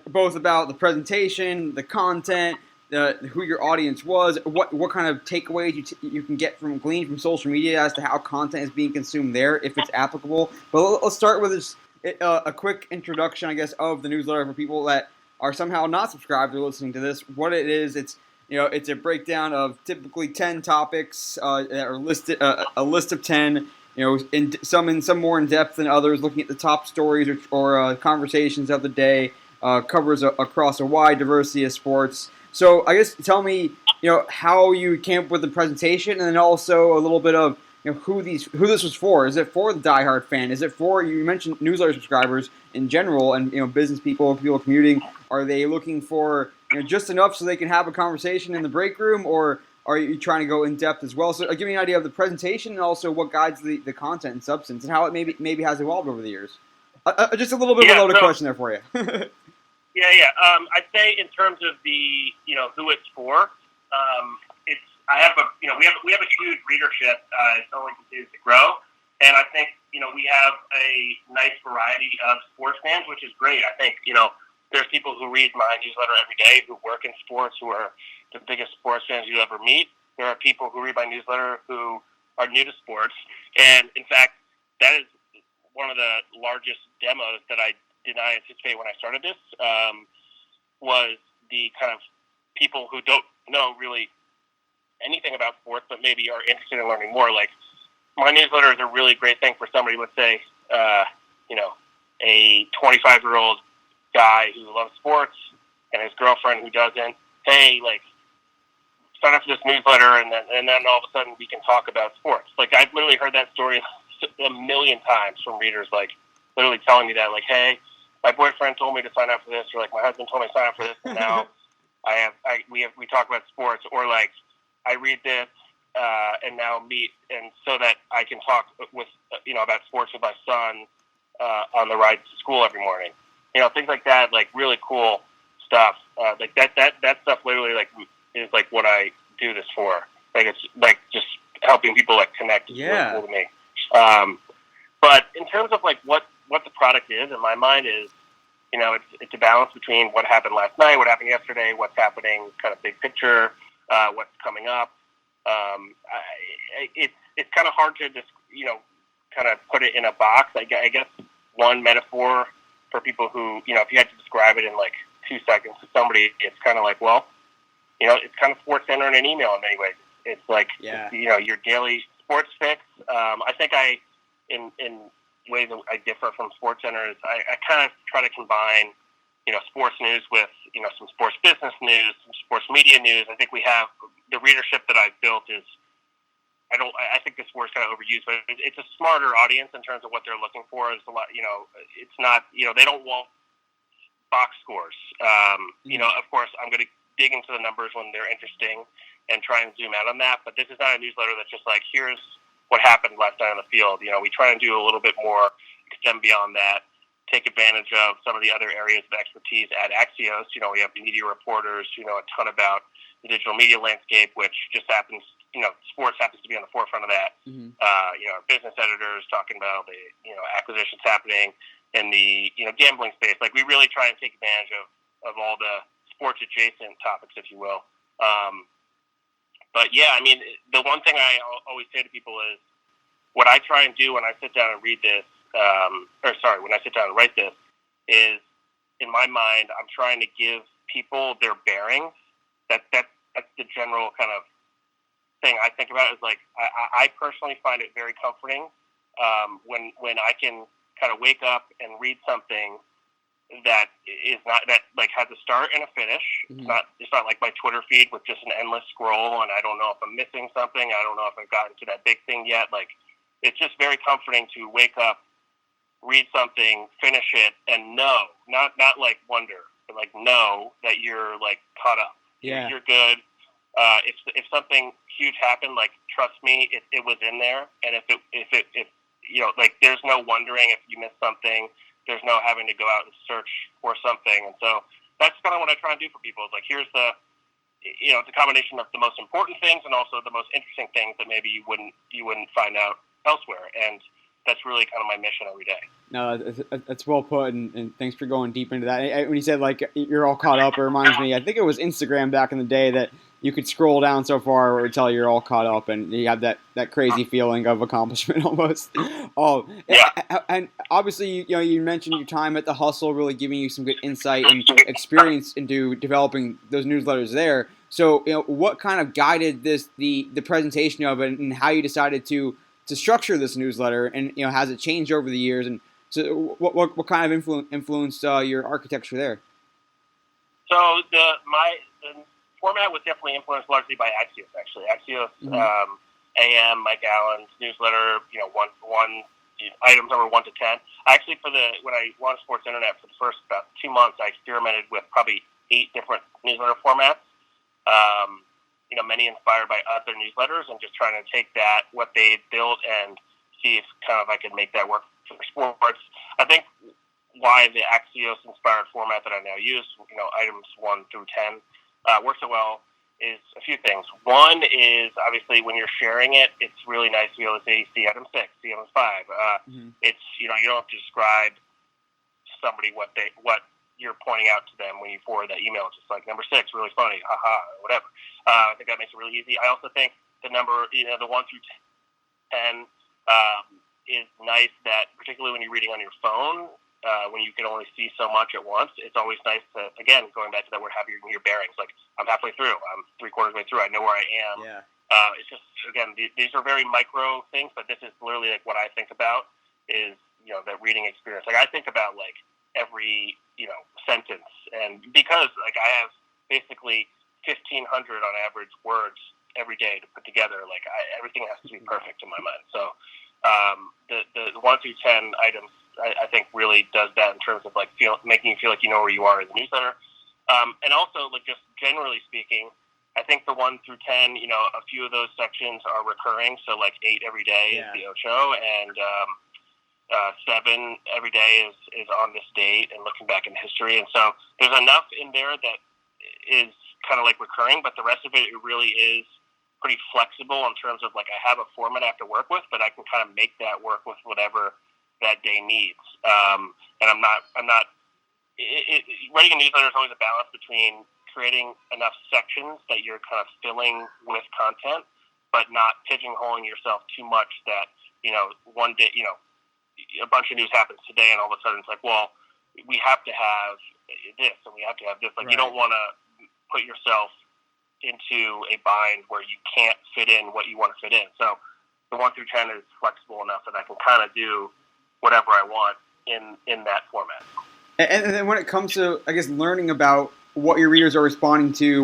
both about the presentation, the content, who your audience was, what kind of takeaways you can glean from social media as to how content is being consumed there, if it's applicable. But let's start with a quick introduction, I guess, of the newsletter for people that are somehow not subscribed or listening to this. What it is, it's a breakdown of typically 10 topics that are listed, a list of 10. Some more in depth than others, looking at the top stories or conversations of the day. Covers across a wide diversity of sports. So I guess tell me, how you came up with the presentation, and then also a little bit of who this was for. Is it for the diehard fan? Is it for, you mentioned newsletter subscribers in general, and business people commuting? Are they looking for just enough so they can have a conversation in the break room, or are you trying to go in depth as well? So give me an idea of the presentation and also what guides the content and substance, and how it maybe has evolved over the years. Just a little bit of a loaded question there for you. Yeah. I'd say in terms of the who it's for, we have a huge readership. It's only continues to grow, and I think we have a nice variety of sports fans, which is great. I think there's people who read my newsletter every day who work in sports, who are the biggest sports fans you ever meet. There are people who read my newsletter who are new to sports, and in fact, that is one of the largest demos that I did not anticipate when I started this, was the kind of people who don't know really anything about sports, but maybe are interested in learning more. Like, my newsletter is a really great thing for somebody, let's say, a 25-year-old guy who loves sports and his girlfriend who doesn't. Hey, sign up for this newsletter, and then all of a sudden we can talk about sports. I've literally heard that story a million times from readers, literally telling me that, hey, my boyfriend told me to sign up for this, or my husband told me to sign up for this, and now we talk about sports, or I read this and now meet, and so that I can talk with about sports with my son on the ride to school every morning. Things like that, really cool stuff. Like that stuff literally like is like what I do this for. Like it's like just helping people like connect is really cool to me. But in terms of like what the product is, in my mind is, you know, it's a balance between what happened last night, what happened yesterday, what's happening, kind of big picture, what's coming up. It's kind of hard to just, you know, kind of put it in a box. I guess one metaphor for people who, you know, if you had to describe it in like 2 seconds to somebody, it's kind of like, well, you know, it's kind of Sports Center in an email in many ways. It's like, you know, your daily sports fix. I think in ways that I differ from Sports Center is I kind of try to combine, you know, sports news with, you know, some sports business news, some sports media news. I think we have the readership that I've built is, I think this word's kind of overused, but it's a smarter audience in terms of what they're looking for. It's a lot, you know, it's not, you know, they don't want box scores. You know, of course, I'm going to dig into the numbers when they're interesting and try and zoom out on that. But this is not a newsletter that's just like, here's what happened last night on the field. You know, we try and do a little bit more, extend beyond that, take advantage of some of the other areas of expertise at Axios. You know, we have media reporters who know a ton about the digital media landscape, which just happens, you know, sports happens to be on the forefront of that. You know, our business editors talking about the, you know, acquisitions happening in the, you know, gambling space. Like, we really try and take advantage of all the sports adjacent topics, if you will. But yeah, I mean, the one thing I always say to people is what I try and do when I sit down and read this, when I sit down and write this, is in my mind, I'm trying to give people their bearings. That's the general kind of thing I think about. Is like I personally find it very comforting when I can kind of wake up and read something that is not, that like has a start and a finish. It's not like my Twitter feed with just an endless scroll and I don't know if I'm missing something. I don't know if I've gotten to that big thing yet. Like, it's just very comforting to wake up, read something, finish it, and know, not like wonder, but like know that you're like caught up. You're good. If something huge happened, like, trust me, it was in there. And if you know, like, there's no wondering if you missed something. There's no having to go out and search for something. And so that's kind of what I try and do for people. Is like, here's the, you know, it's a combination of the most important things and also the most interesting things that maybe you wouldn't find out elsewhere. And that's really kind of my mission every day. No, that's well put, and thanks for going deep into that. When you said, like, you're all caught up, it reminds me, I think it was Instagram back in the day that you could scroll down so far where it would tell you're all caught up, and you have that crazy feeling of accomplishment almost. And obviously, you know, you mentioned your time at The Hustle really giving you some good insight and experience into developing those newsletters there. So, you know, what kind of guided the presentation of it, and how you decided to structure this newsletter, and, you know, has it changed over the years? And so what kind of influenced your architecture there? So the format was definitely influenced largely by Axios, actually. Axios, AM, Mike Allen's newsletter, you know, one items number 1 to 10. Actually, when I launched Sports Internet for the first about 2 months, I experimented with probably 8 different newsletter formats. You know, many inspired by other newsletters, and just trying to take what they built, and see if kind of I could make that work for sports. I think why the Axios inspired format that I now use, you know, items 1 through 10, works so well is a few things. One is, obviously, when you're sharing it, it's really nice to be able to say, see item 6, see item 5. It's, you know, you don't have to describe to somebody what you're pointing out to them when you forward that email. It's just like, number 6, really funny, haha, whatever. I think that makes it really easy. I also think the number, you know, the 1 through 10 is nice, that particularly when you're reading on your phone, when you can only see so much at once, it's always nice to, again, going back to that word, have your bearings. Like, I'm halfway through, I'm 3/4 way through, I know where I am. It's just, again, these are very micro things, but this is literally like what I think about is, you know, that reading experience. Like, I think about like every, you know, sentence, and because like I have basically 1,500 on average words every day to put together, like everything has to be perfect in my mind. So the 1 through 10 items, I think, really does that in terms of like making you feel like you know where you are in the newsletter. And also, like, just generally speaking, I think the 1 through 10, you know, a few of those sections are recurring. So like 8 every day is the Ocho, and 7 every day is on this date and looking back in history. And so there's enough in there that is kind of like recurring, but the rest of it really is pretty flexible in terms of like I have a format I have to work with, but I can kind of make that work with whatever that day needs. And I'm not writing a newsletter is always a balance between creating enough sections that you're kind of filling with content, but not pigeonholing yourself too much that, one day, a bunch of news happens today and all of a sudden it's like, well, we have to have this and we have to have this. Like, right. You don't want to put yourself into a bind where you can't fit in what you want to fit in. So the 1 through 10 is flexible enough that I can kind of do whatever I want in that format. And then when it comes to, I guess, learning about what your readers are responding to,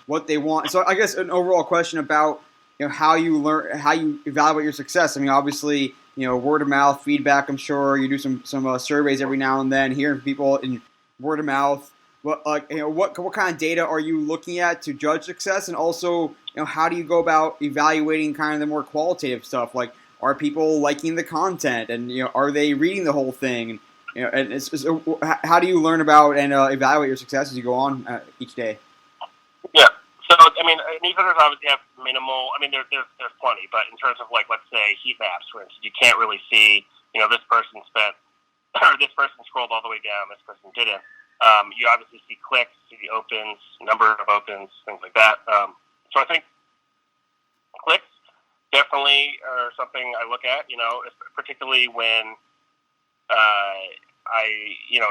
what they want. So I guess an overall question about, how you learn, how you evaluate your success. I mean, obviously, word of mouth feedback. I'm sure you do some surveys every now and then, hearing from people in word of mouth. What kind of data are you looking at to judge success, and also, how do you go about evaluating kind of the more qualitative stuff? Like, are people liking the content, and are they reading the whole thing? And how do you learn about and evaluate your success as you go on each day? Yeah. So, I mean, newsletters obviously have minimal. I mean, there's plenty, but in terms of like, let's say heat maps, for instance, you can't really see. This person spent, or this person scrolled all the way down. This person didn't. You obviously see clicks, see the opens, number of opens, things like that. So I think clicks definitely are something I look at. Particularly when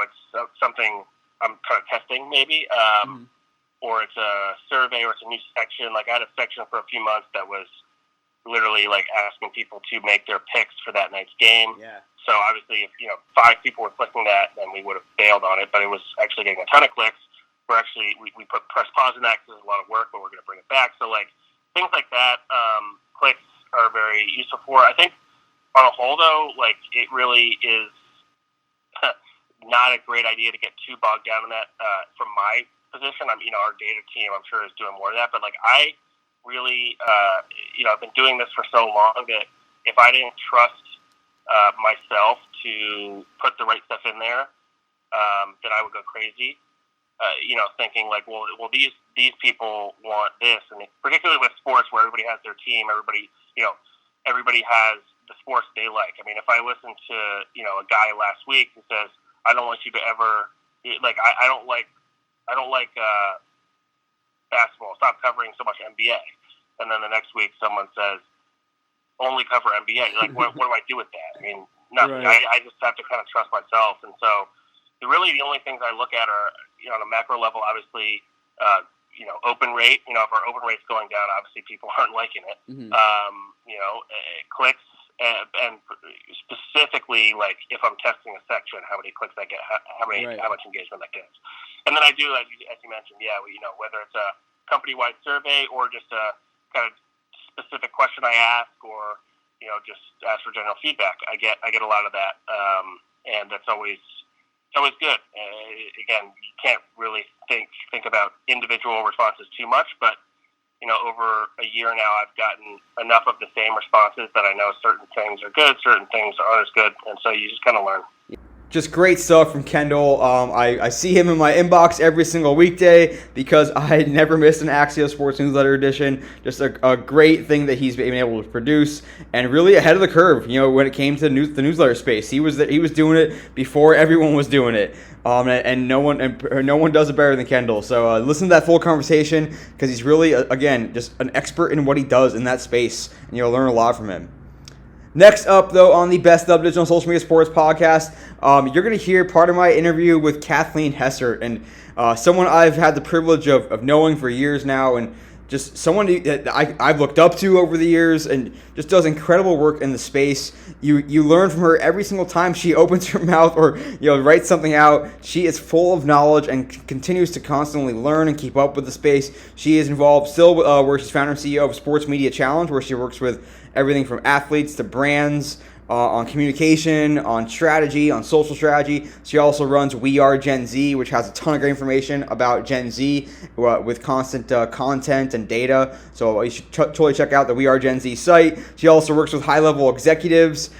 it's something I'm kind of testing maybe. Or it's a survey, or it's a new section. Like I had a section for a few months that was literally like asking people to make their picks for that night's game. Yeah. So obviously, if 5 people were clicking that, then we would have bailed on it. But it was actually getting a ton of clicks. We press pause on that because there's a lot of work, but we're going to bring it back. So like things like that, clicks are very useful for. I think on a whole though, like it really is not a great idea to get too bogged down in that. From my position, our data team, I'm sure, is doing more of that. But like I really, I've been doing this for so long that if I didn't trust myself to put the right stuff in there, then I would go crazy. Thinking like, well, these people want this, and particularly with sports where everybody has their team, everybody has the sports they like. I mean, if I listen to a guy last week who says, I don't want you to ever like, I don't like basketball, stop covering so much NBA, and then the next week someone says only cover NBA. Like, what do I do with that? I mean, nothing. Right. I just have to kind of trust myself, and so the only things I look at are on a macro level, obviously, open rate. If our open rate's going down, obviously people aren't liking it. Mm-hmm. Clicks. And specifically, like if I'm testing a section, how many clicks I get, how much engagement that gets, and then I do, as you mentioned, whether it's a company-wide survey or just a kind of specific question I ask, or just ask for general feedback. I get a lot of that, and that's always good. Again, you can't really think about individual responses too much, but over a year now, I've gotten enough of the same responses that I know certain things are good, certain things aren't as good, and so you just kind of learn. Just great stuff from Kendall. I see him in my inbox every single weekday because I never miss an Axios Sports Newsletter edition. Just a great thing that he's been able to produce, and really ahead of the curve. When it came to the newsletter space, he was doing it before everyone was doing it. And no one does it better than Kendall. So listen to that full conversation because he's really again just an expert in what he does in that space, and you'll learn a lot from him. Next up, though, on the Best of Digital Social Media Sports podcast, you're going to hear part of my interview with Kathleen Hessert, and someone I've had the privilege of knowing for years now, and just someone that I've looked up to over the years, and just does incredible work in the space. You learn from her every single time she opens her mouth or writes something out. She is full of knowledge and continues to constantly learn and keep up with the space. She is involved still where she's founder and CEO of Sports Media Challenge, where she works with everything from athletes to brands on communication, on strategy, on social strategy. She also runs We Are Gen Z, which has a ton of great information about Gen Z with constant content and data. So you should totally check out the We Are Gen Z site. She also works with high-level executives.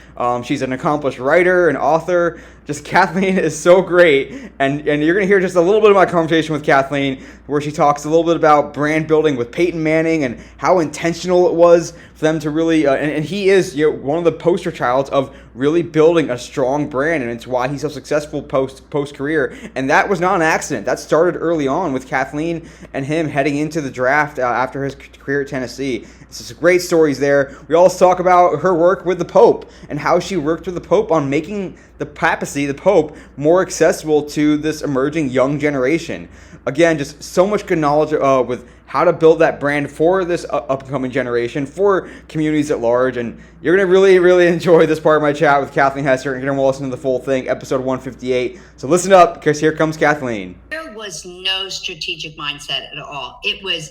She's an accomplished writer and author. Just Kathleen is so great, and you're going to hear just a little bit of my conversation with Kathleen, where she talks a little bit about brand building with Peyton Manning and how intentional it was for them to really, and he is one of the poster childs of really building a strong brand, and it's why he's so successful post career. And that was not an accident. That started early on with Kathleen and him heading into the draft after his career at Tennessee. It's just great stories there. We also talk about her work with the Pope and how she worked with the Pope on making the papacy, the Pope, more accessible to this emerging young generation. Again, just so much good knowledge with how to build that brand for this upcoming generation, for communities at large. And you're going to really, really enjoy this part of my chat with Kathleen Hester, and you're going to listen to the full thing, episode 158. So listen up, because here comes Kathleen. There was no strategic mindset at all. It was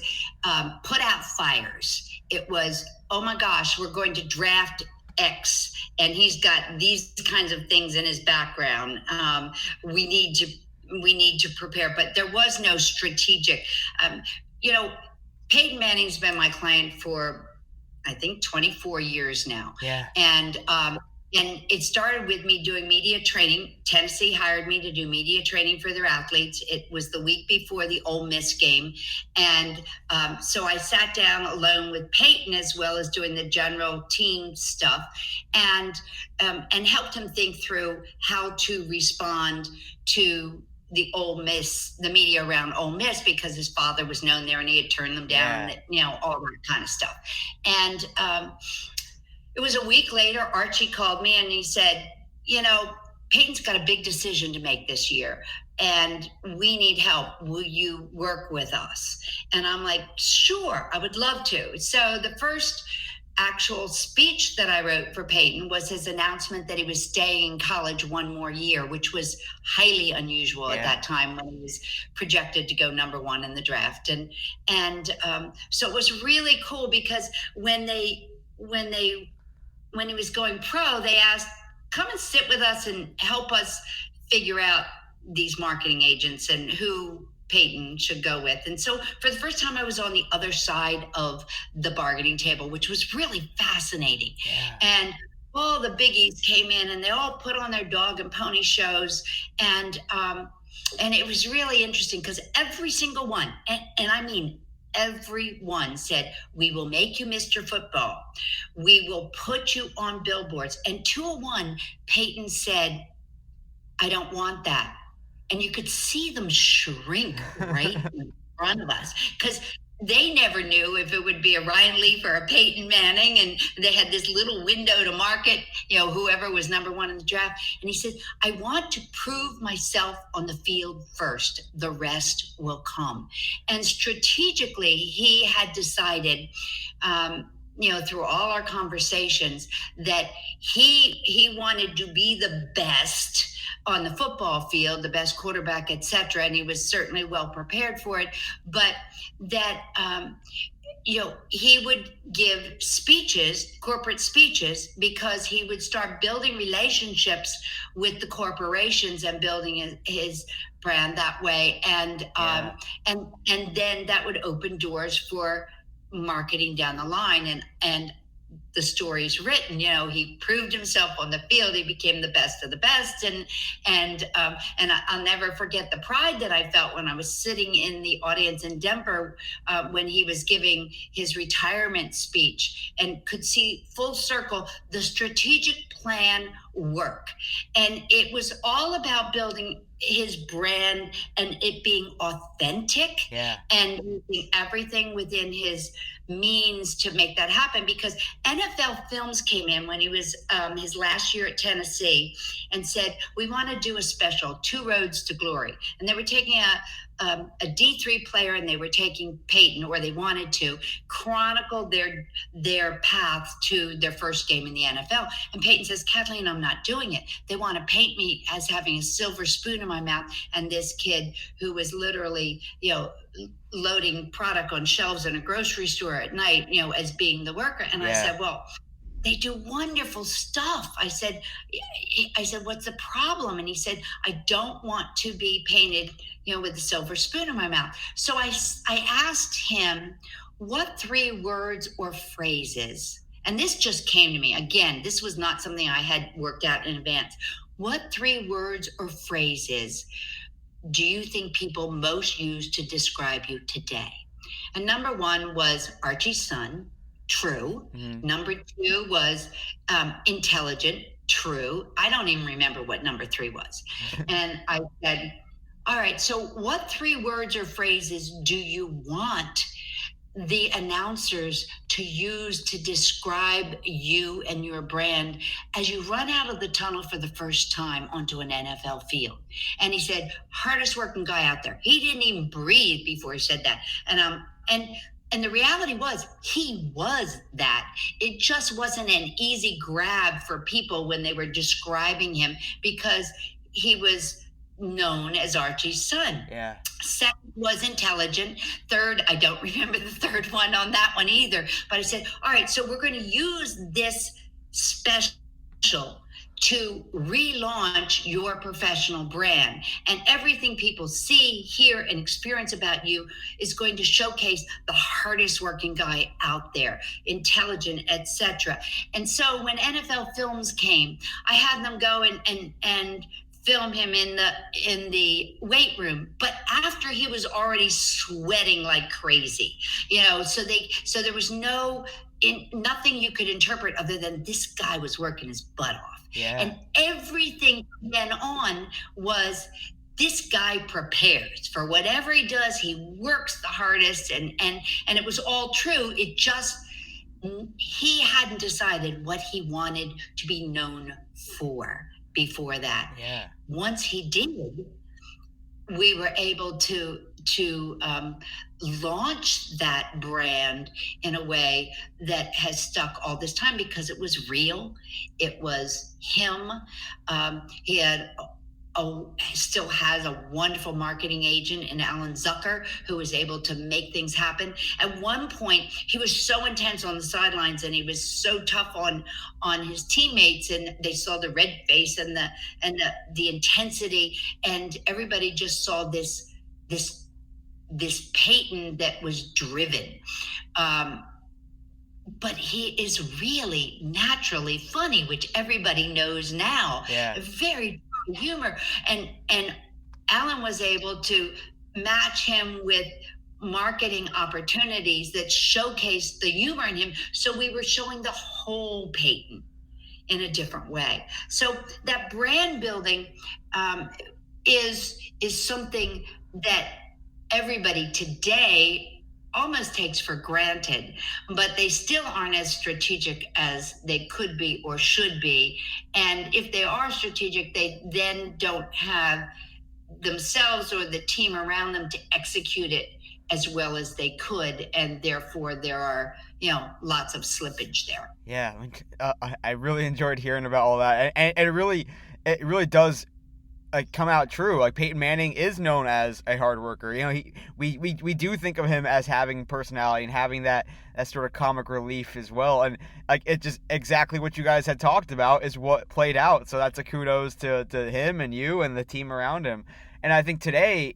put out fires. It was, oh my gosh, we're going to draft X, and he's got these kinds of things in his background. We need to prepare, but there was no strategic. Peyton Manning's been my client for, I think, 24 years now. Yeah. And it started with me doing media training. Tennessee hired me to do media training for their athletes. It was the week before the Ole Miss game. And so I sat down alone with Peyton, as well as doing the general team stuff, and helped him think through how to respond to the Ole Miss, the media around Ole Miss, because his father was known there and he had turned them down, all that kind of stuff. And it was a week later, Archie called me and he said, Peyton's got a big decision to make this year and we need help. Will you work with us? And I'm like, sure, I would love to. So the first actual speech that I wrote for Peyton was his announcement that he was staying in college one more year, which was highly unusual at that time when he was projected to go number one in the draft. And so it was really cool because when he was going pro, they asked, come and sit with us and help us figure out these marketing agents and who Peyton should go with. And so for the first time, I was on the other side of the bargaining table, which was really fascinating. Yeah. And all the biggies came in and they all put on their dog and pony shows. And it was really interesting because every single one, and I mean, everyone said, we will make you Mr. Football. We will put you on billboards. And 201, Peyton said, I don't want that. And you could see them shrink right in front of us because they never knew if it would be a Ryan Leaf or a Peyton Manning. And they had this little window to market, whoever was number one in the draft. And he said, I want to prove myself on the field first. The rest will come. And strategically, he had decided, through all our conversations, that he wanted to be the best on the football field, the best quarterback, et cetera. And he was certainly well prepared for it, but that, he would give speeches, corporate speeches, because he would start building relationships with the corporations and building his brand that way. And then that would open doors for marketing down the line. And the story's written, he proved himself on the field. He became the best of the best. And I'll never forget the pride that I felt when I was sitting in the audience in Denver when he was giving his retirement speech and could see full circle the strategic plan work. And it was all about building his brand and it being authentic and using everything within his means to make that happen, because NFL Films came in when he was his last year at Tennessee and said, we want to do a special, Two Roads to Glory. And they were taking a D3 player and they were taking Peyton, or they wanted to chronicle their path to their first game in the NFL. And Peyton says, Kathleen, I'm not doing it. They want to paint me as having a silver spoon in my mouth. And this kid who was literally, loading product on shelves in a grocery store at night, as being the worker. And I said, well, They do wonderful stuff. I said, what's the problem? And he said, I don't want to be painted, with a silver spoon in my mouth. So I asked him, what 3 words or phrases, and this just came to me. Again, this was not something I had worked out in advance. What 3 words or phrases do you think people most use to describe you today? And number 1 was Archie's son. True. Mm-hmm. Number 2 was intelligent. True. I don't even remember what number 3 was. And I said, all right, so what 3 words or phrases do you want the announcers to use to describe you and your brand as you run out of the tunnel for the first time onto an NFL field? And he said, hardest working guy out there. He didn't even breathe before he said that. And the reality was, he was that. It just wasn't an easy grab for people when they were describing him, because he was known as Archie's son. Yeah. Second was intelligent. Third, I don't remember the third one on that one either. But I said, all right, so we're going to use this special to relaunch your professional brand, and everything people see, hear, and experience about you is going to showcase the hardest working guy out there, intelligent, etc. And so when NFL Films came, I had them go and film him in the weight room, but after he was already sweating like crazy, so there was nothing you could interpret other than this guy was working his butt off. Yeah. And everything then on was, this guy prepares for whatever he does. He works the hardest, and it was all true. It just, he hadn't decided what he wanted to be known for before that. Yeah. Once he did, we were able to launch that brand in a way that has stuck all this time, because it was real. It was him. He had still has a wonderful marketing agent in Alan Zucker, who was able to make things happen. At one point, he was so intense on the sidelines, and he was so tough on his teammates, and they saw the red face and the intensity, and everybody just saw this Peyton that was driven. But he is really naturally funny, which everybody knows now. Yeah. Very humor. And Alan was able to match him with marketing opportunities that showcased the humor in him. So we were showing the whole Peyton in a different way. So that brand building is something that everybody today almost takes for granted, but they still aren't as strategic as they could be or should be. And if they are strategic, they then don't have themselves or the team around them to execute it as well as they could. And therefore there are, lots of slippage there. Yeah. I really enjoyed hearing about all that. And it really does come out true. Like, Peyton Manning is known as a hard worker. We do think of him as having personality and having that sort of comic relief as well. And it just exactly what you guys had talked about is what played out. So that's a kudos to him and you and the team around him. And I think today,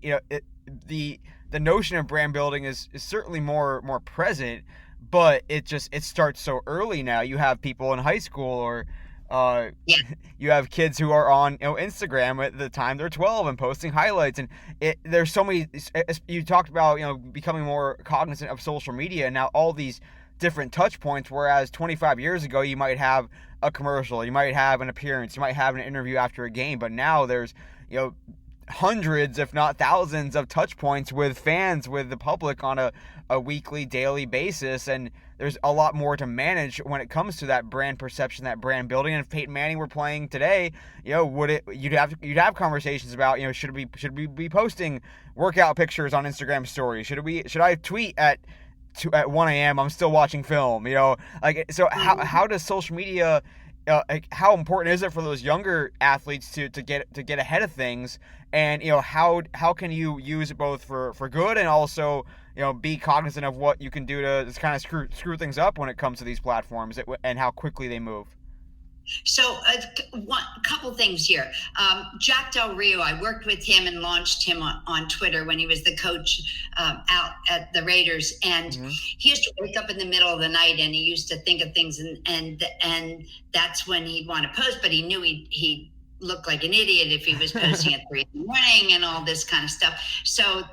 the notion of brand building is certainly more present, but it starts so early now. You have people in high school or you have kids who are on Instagram at the time they're 12 and posting highlights, and there's so many. You talked about becoming more cognizant of social media, and now all these different touch points, whereas 25 years ago you might have a commercial, you might have an appearance, you might have an interview after a game, but now there's hundreds if not thousands of touch points with fans, with the public on a weekly, daily basis, and there's a lot more to manage when it comes to that brand perception, that brand building. And if Peyton Manning were playing today, you'd have conversations about should we be posting workout pictures on Instagram stories? Should I tweet at 1 a.m. I'm still watching film? So how does social media? How important is it for those younger athletes to get ahead of things? And how can you use it both for good and also be cognizant of what you can do to just kind of screw things up when it comes to these platforms and how quickly they move. So a couple things here. Jack Del Rio, I worked with him and launched him on Twitter when he was the coach out at the Raiders. And he used to wake up in the middle of the night and he used to think of things and that's when he'd want to post, but he knew he'd look like an idiot if he was posting at 3 a.m. and all this kind of stuff. So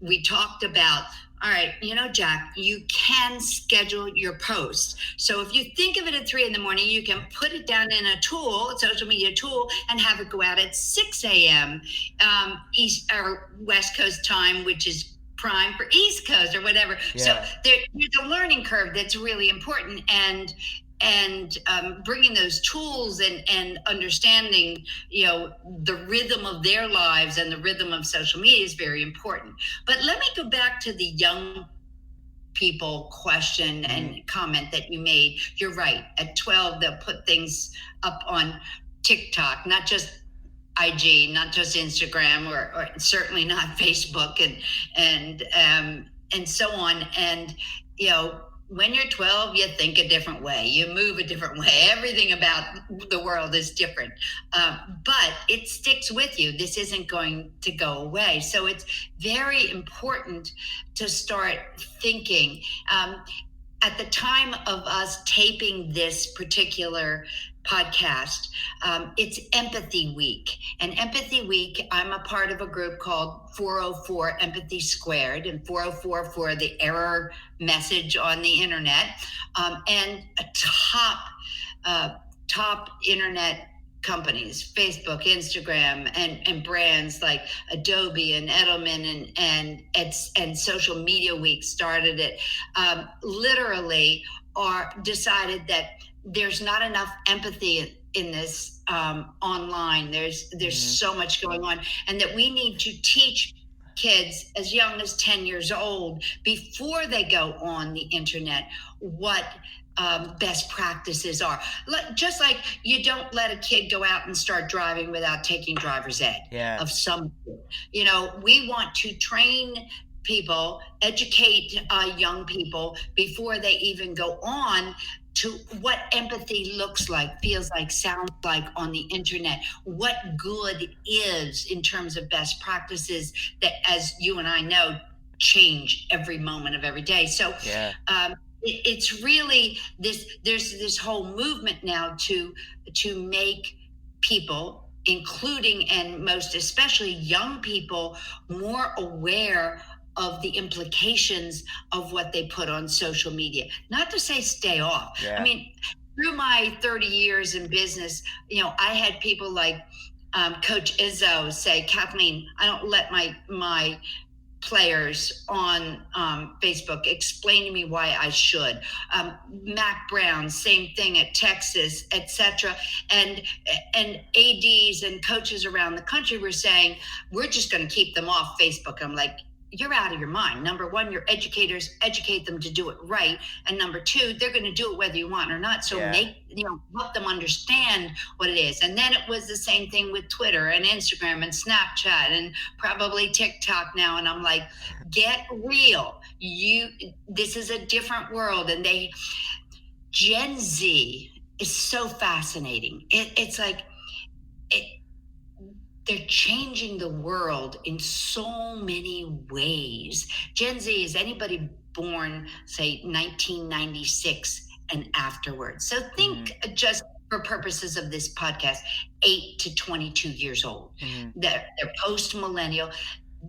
we talked about, all right, Jack, you can schedule your posts. So if you think of it at 3 a.m, you can put it down in a social media tool, and have it go out at 6 a.m. East or West Coast time, which is prime for East Coast or whatever. Yeah. So there's a learning curve that's really important, and bringing those tools and understanding, the rhythm of their lives and the rhythm of social media is very important. But let me go back to the young people question and comment that you made. You're right. At 12, they'll put things up on TikTok, not just IG, not just Instagram, or certainly not Facebook and so on. And, when you're 12, you think a different way. You move a different way. Everything about the world is different. But it sticks with you. This isn't going to go away. So it's very important to start thinking. At the time of us taping this particular podcast, it's Empathy Week. And Empathy Week, I'm a part of a group called 404 Empathy Squared, and 404 for the error message on the internet, and a top internet companies, Facebook, Instagram, and brands like Adobe and Edelman and Social Media Week started it, literally decided that there's not enough empathy in this online. There's so much going on, and that we need to teach kids as young as 10 years old, before they go on the internet, what best practices are. Just like you don't let a kid go out and start driving without taking driver's ed of some, we want to train people, educate young people before they even go on to what empathy looks like, feels like, sounds like on the internet, what good is in terms of best practices that, as you and I know, change every moment of every day. So it's really there's this whole movement now to make people, including and most especially young people, more aware of the implications of what they put on social media. Not to say stay off. I mean, through my 30 years in business, I had people like Coach Izzo say, Kathleen, I don't let my players on Facebook explain to me why I should. Mac Brown, same thing at Texas, etc. And ADs and coaches around the country were saying, we're just going to keep them off Facebook. I'm like, you're out of your mind. Number one, your educators educate them to do it right. And number two, they're going to do it whether you want or not. So help them understand what it is. And then it was the same thing with Twitter and Instagram and Snapchat and probably TikTok now. And I'm like, get real. This is a different world. And Gen Z is so fascinating. It's like, they're changing the world in so many ways. Gen Z is anybody born, say, 1996 and afterwards. So think just for purposes of this podcast, 8 to 22 years old. They're post-millennial.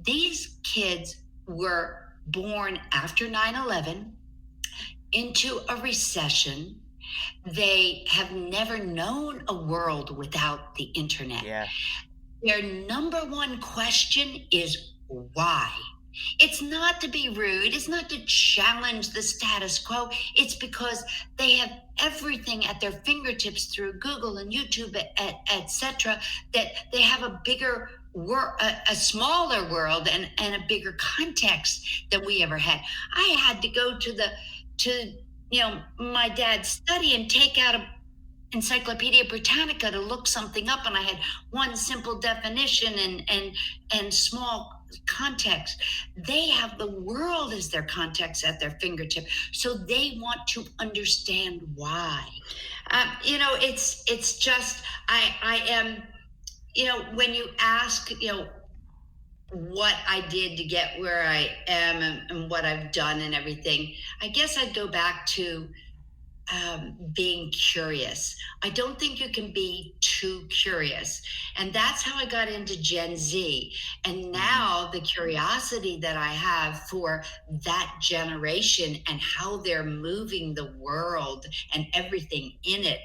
These kids were born after 9/11 into a recession. They have never known a world without the internet. Their number one question is why? It's not to be rude. It's not to challenge the status quo. It's because they have everything at their fingertips through Google and YouTube, etc., that they have a bigger a smaller world and a bigger context than we ever had. I had to go to my dad's study and take out a Encyclopedia Britannica to look something up, and I had one simple definition and small context. They have the world as their context at their fingertip, so they want to understand why. It's just I am. When you ask, what I did to get where I am and what I've done and everything, I guess I'd go back to being curious. I don't think you can be too curious. And that's how I got into Gen Z. And now the curiosity that I have for that generation and how they're moving the world and everything in it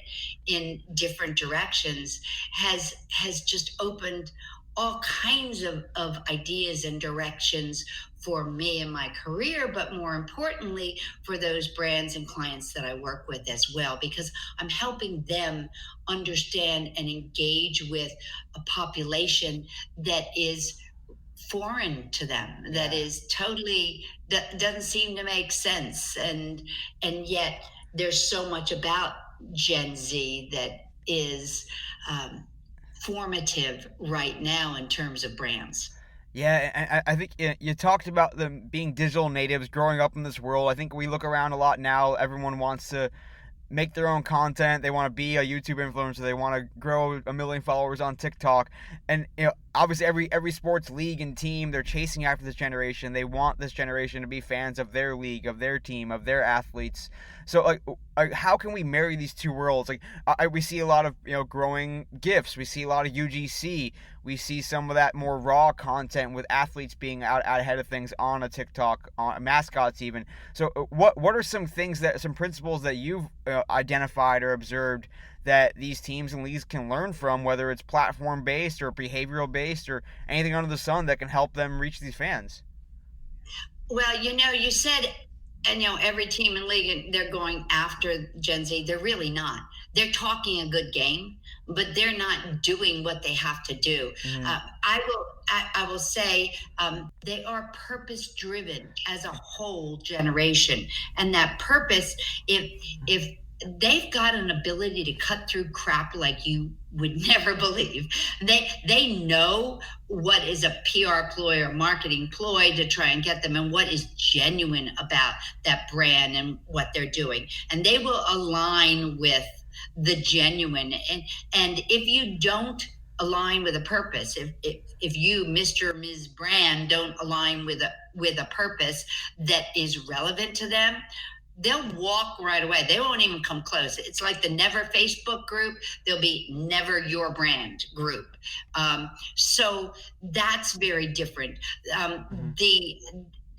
in different directions has just opened all kinds of ideas and directions for me in my career, but more importantly, for those brands and clients that I work with as well, because I'm helping them understand and engage with a population that is foreign to them, that is totally, that doesn't seem to make sense. And yet there's so much about Gen Z that is formative right now in terms of brands. Yeah, and I think you talked about them being digital natives, growing up in this world. I think we look around a lot now. Everyone wants to make their own content. They want to be a YouTube influencer. They want to grow 1 million followers on TikTok. And obviously every sports league and team, they're chasing after this generation. They want this generation to be fans of their league, of their team, of their athletes. So like how can we marry these two worlds? Like we see a lot of growing GIFs. We see a lot of UGC. We see some of that more raw content with athletes being out ahead of things on a TikTok, on mascots even. So what are some principles that you've identified or observed that these teams and leagues can learn from, whether it's platform based or behavioral based or anything under the sun that can help them reach these fans? Well, you said, and every team and league, they're going after Gen Z. They're really not. They're talking a good game, but they're not doing what they have to do. Mm-hmm. I will say they are purpose driven as a whole generation, and that purpose, if they've got an ability to cut through crap like you would never believe. They know what is a PR ploy or marketing ploy to try and get them, and what is genuine about that brand and what they're doing. And they will align with the genuine. And if you don't align with a purpose, if you, Mr. or Ms. Brand, don't align with a purpose that is relevant to them, they'll walk right away. They won't even come close. It's like the Never Facebook group. There'll be Never Your Brand group. So that's very different. The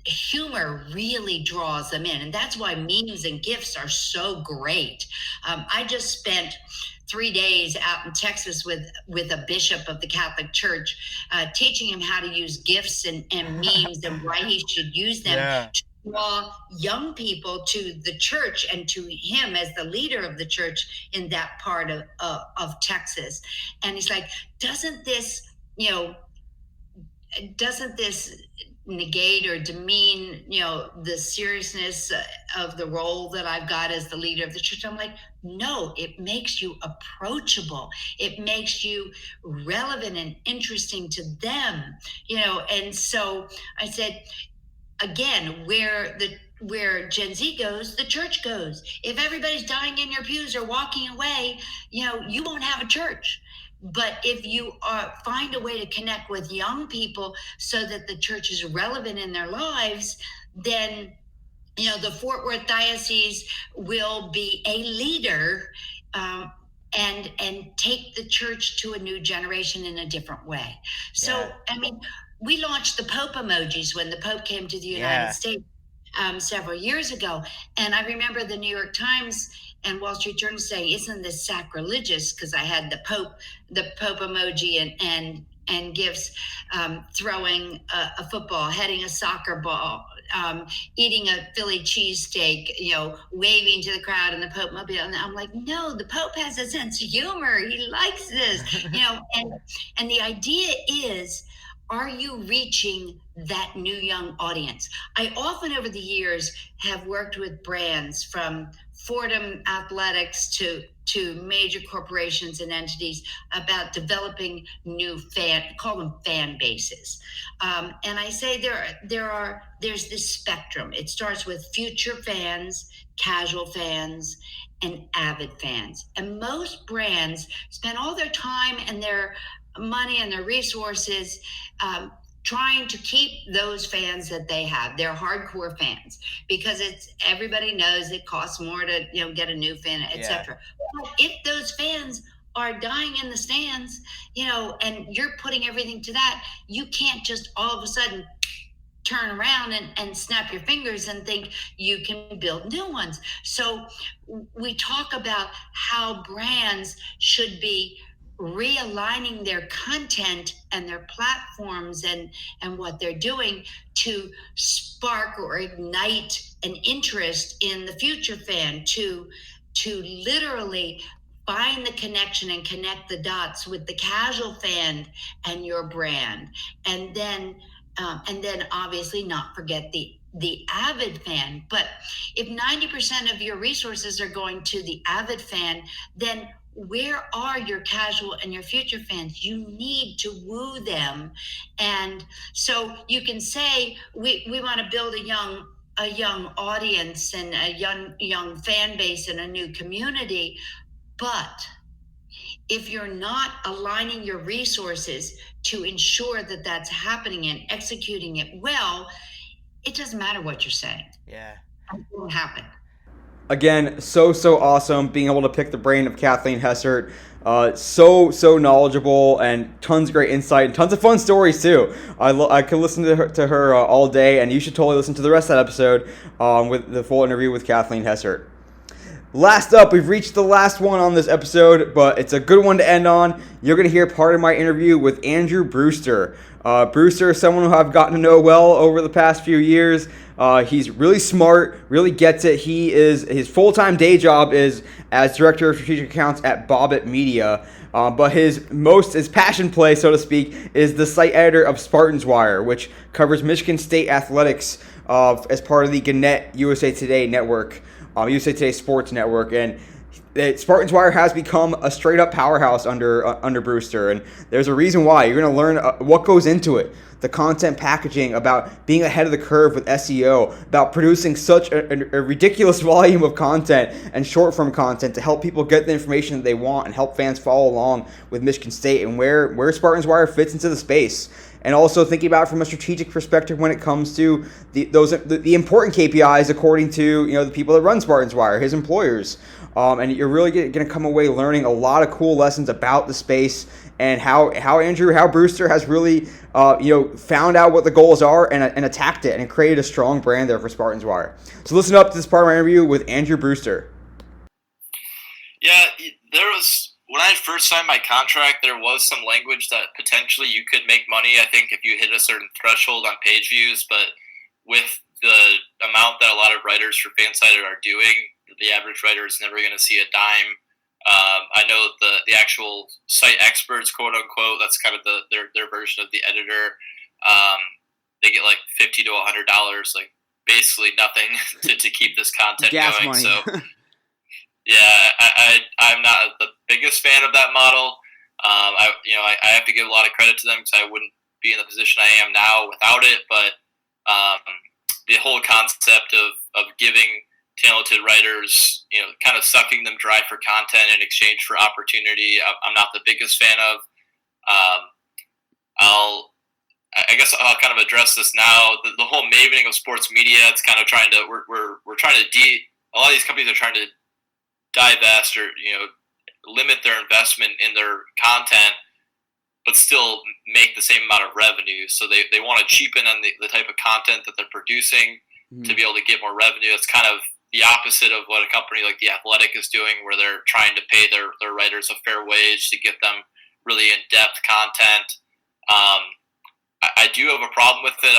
humor really draws them in. And that's why memes and GIFs are so great. I just spent 3 days out in Texas with a bishop of the Catholic Church, teaching him how to use GIFs and memes and why he should use them to draw young people to the church and to him as the leader of the church in that part of Texas. And he's like, doesn't this negate or demean, the seriousness of the role that I've got as the leader of the church? I'm like, no, it makes you approachable. It makes you relevant and interesting to them, and so I said, again, where Gen Z goes, the church goes. If everybody's dying in your pews or walking away, you won't have a church. But if you find a way to connect with young people so that the church is relevant in their lives, then, the Fort Worth Diocese will be a leader and take the church to a new generation in a different way. So, we launched the Pope emojis when the Pope came to the United States several years ago. And I remember the New York Times and Wall Street Journal saying, isn't this sacrilegious? Because I had the Pope emoji and GIFs, throwing a football, heading a soccer ball, eating a Philly cheesesteak, waving to the crowd in the Pope mobile. And I'm like, no, the Pope has a sense of humor. He likes this, and the idea is, are you reaching that new young audience? I often over the years have worked with brands from Fordham Athletics to major corporations and entities about developing new call them fan bases. And I say there's this spectrum. It starts with future fans, casual fans, and avid fans. And most brands spend all their time and their money and their resources trying to keep those fans that they have. They're hardcore fans because everybody knows it costs more to get a new fan, etc. But if those fans are dying in the stands, and you're putting everything to that, you can't just all of a sudden turn around and snap your fingers and think you can build new ones. So we talk about how brands should be realigning their content and their platforms and what they're doing to spark or ignite an interest in the future fan, to literally find the connection and connect the dots with the casual fan and your brand, and then obviously not forget the avid fan. But if 90% of your resources are going to the avid fan, then where are your casual and your future fans? You need to woo them. And so you can say we want to build a young audience and a young fan base and a new community, but if you're not aligning your resources to ensure that that's happening and executing it well, it doesn't matter what you're saying. Yeah. It won't happen. Again, so awesome being able to pick the brain of Kathleen Hessert. So knowledgeable and tons of great insight and tons of fun stories too. I could listen to her all day, and you should totally listen to the rest of that episode with the full interview with Kathleen Hessert. Last up, we've reached the last one on this episode, but it's a good one to end on. You're going to hear part of my interview with Andrew Brewster. Brewster is someone who I've gotten to know well over the past few years. He's really smart, really gets it. His full-time day job is as Director of Strategic Accounts at Bobbitt Media. But his passion play, so to speak, is the site editor of Spartans Wire, which covers Michigan State athletics as part of the Gannett USA Today network. USA Today Sports Network, and Spartans Wire has become a straight-up powerhouse under Brewster, and there's a reason why. You're going to learn what goes into it, the content packaging, about being ahead of the curve with SEO, about producing such a ridiculous volume of content and short-form content to help people get the information that they want and help fans follow along with Michigan State and where Spartans Wire fits into the space. And also thinking about it from a strategic perspective when it comes to the important KPIs according to the people that run Spartans Wire, his employers. And you're really going to come away learning a lot of cool lessons about the space and how Brewster has really found out what the goals are and attacked it and created a strong brand there for Spartans Wire. So listen up to this part of my interview with Andrew Brewster. Yeah, when I first signed my contract, there was some language that potentially you could make money, I think, if you hit a certain threshold on page views. But with the amount that a lot of writers for Fansided are doing, the average writer is never going to see a dime. I know the actual site experts, quote unquote, that's kind of their version of the editor. They get like $50 to $100, like basically nothing to keep this content Gas going. money. So. Yeah, I'm not the biggest fan of that model. I have to give a lot of credit to them because I wouldn't be in the position I am now without it. But the whole concept of giving talented writers, kind of sucking them dry for content in exchange for opportunity, I'm not the biggest fan of. I guess I'll kind of address this now. The whole mavening of sports media, it's kind of trying to we're trying to a lot of these companies are trying to divest or limit their investment in their content, but still make the same amount of revenue. So they want to cheapen on the type of content that they're producing to be able to get more revenue. It's kind of the opposite of what a company like The Athletic is doing, where they're trying to pay their writers a fair wage to get them really in-depth content. I do have a problem with it.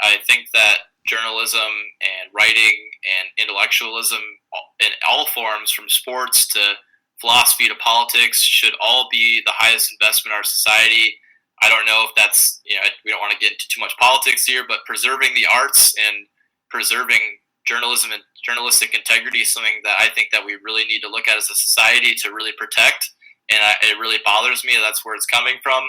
I think that journalism and writing and intellectualism in all forms, from sports to philosophy to politics, should all be the highest investment in our society. I don't know if that's, we don't want to get into too much politics here, but preserving the arts and preserving journalism and journalistic integrity is something that I think that we really need to look at as a society to really protect. And it really bothers me. That's where it's coming from.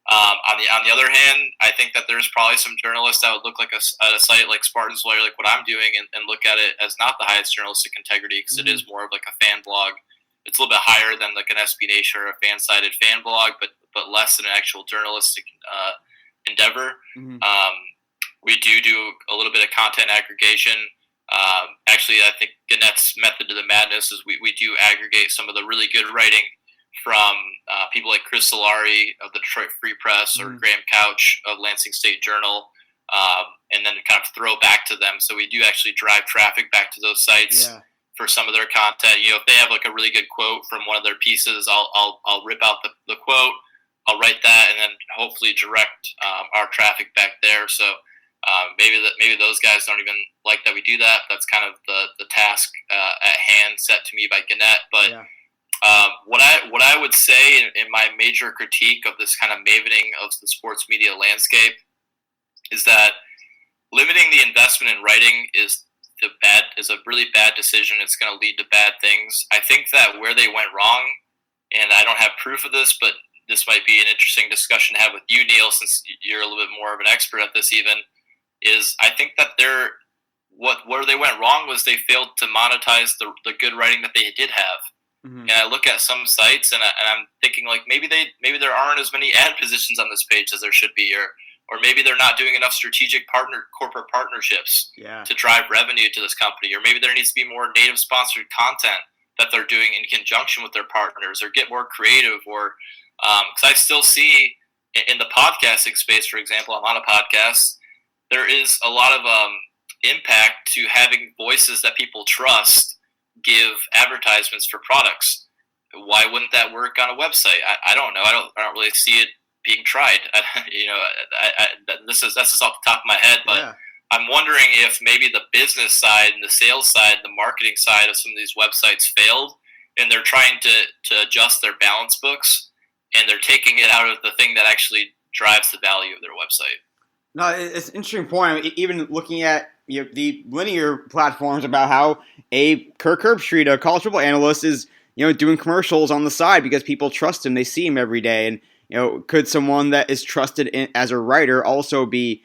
On the other hand, I think that there's probably some journalists that would look like at a site like Spartan's Lawyer, like what I'm doing, and look at it as not the highest journalistic integrity because it is more of like a fan blog. It's a little bit higher than like an SB Nation or a fan-sided fan blog, but less than an actual journalistic endeavor. We do a little bit of content aggregation. Actually, I think Gannett's method to the madness is we do aggregate some of the really good writing from people like Chris Solari of the Detroit Free Press or Graham Couch of Lansing State Journal, and then kind of throw back to them. So we do actually drive traffic back to those sites for some of their content. You know, if they have like a really good quote from one of their pieces, I'll rip out the quote, I'll write that, and then hopefully direct our traffic back there. So maybe those guys don't even like that we do that. That's kind of the task at hand set to me by Gannett. But what I would say in my major critique of this kind of mavening of the sports media landscape is that limiting the investment in writing is a really bad decision. It's going to lead to bad things. I think that where they went wrong, and I don't have proof of this, but this might be an interesting discussion to have with you, Neil, since you're a little bit more of an expert at this even, is I think that where they went wrong was they failed to monetize the good writing that they did have. And I look at some sites and I'm thinking like maybe there aren't as many ad positions on this page as there should be, or maybe they're not doing enough strategic corporate partnerships to drive revenue to this company, or maybe there needs to be more native sponsored content that they're doing in conjunction with their partners, or get more creative, or because I still see in the podcasting space, for example, I'm on a podcast, there is a lot of impact to having voices that people trust give advertisements for products. Why wouldn't that work on a website? I don't know. I don't really see it being tried. That's just off the top of my head, but I'm wondering if maybe the business side and the sales side, the marketing side of some of these websites failed, and they're trying to adjust their balance books, and they're taking it out of the thing that actually drives the value of their website. No, it's an interesting point. I mean, even looking at the linear platforms about how a Kirk Herbstreit, a college football analyst, is doing commercials on the side because people trust him. They see him every day. And could someone that is trusted as a writer also be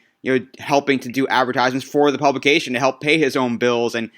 helping to do advertisements for the publication to help pay his own bills and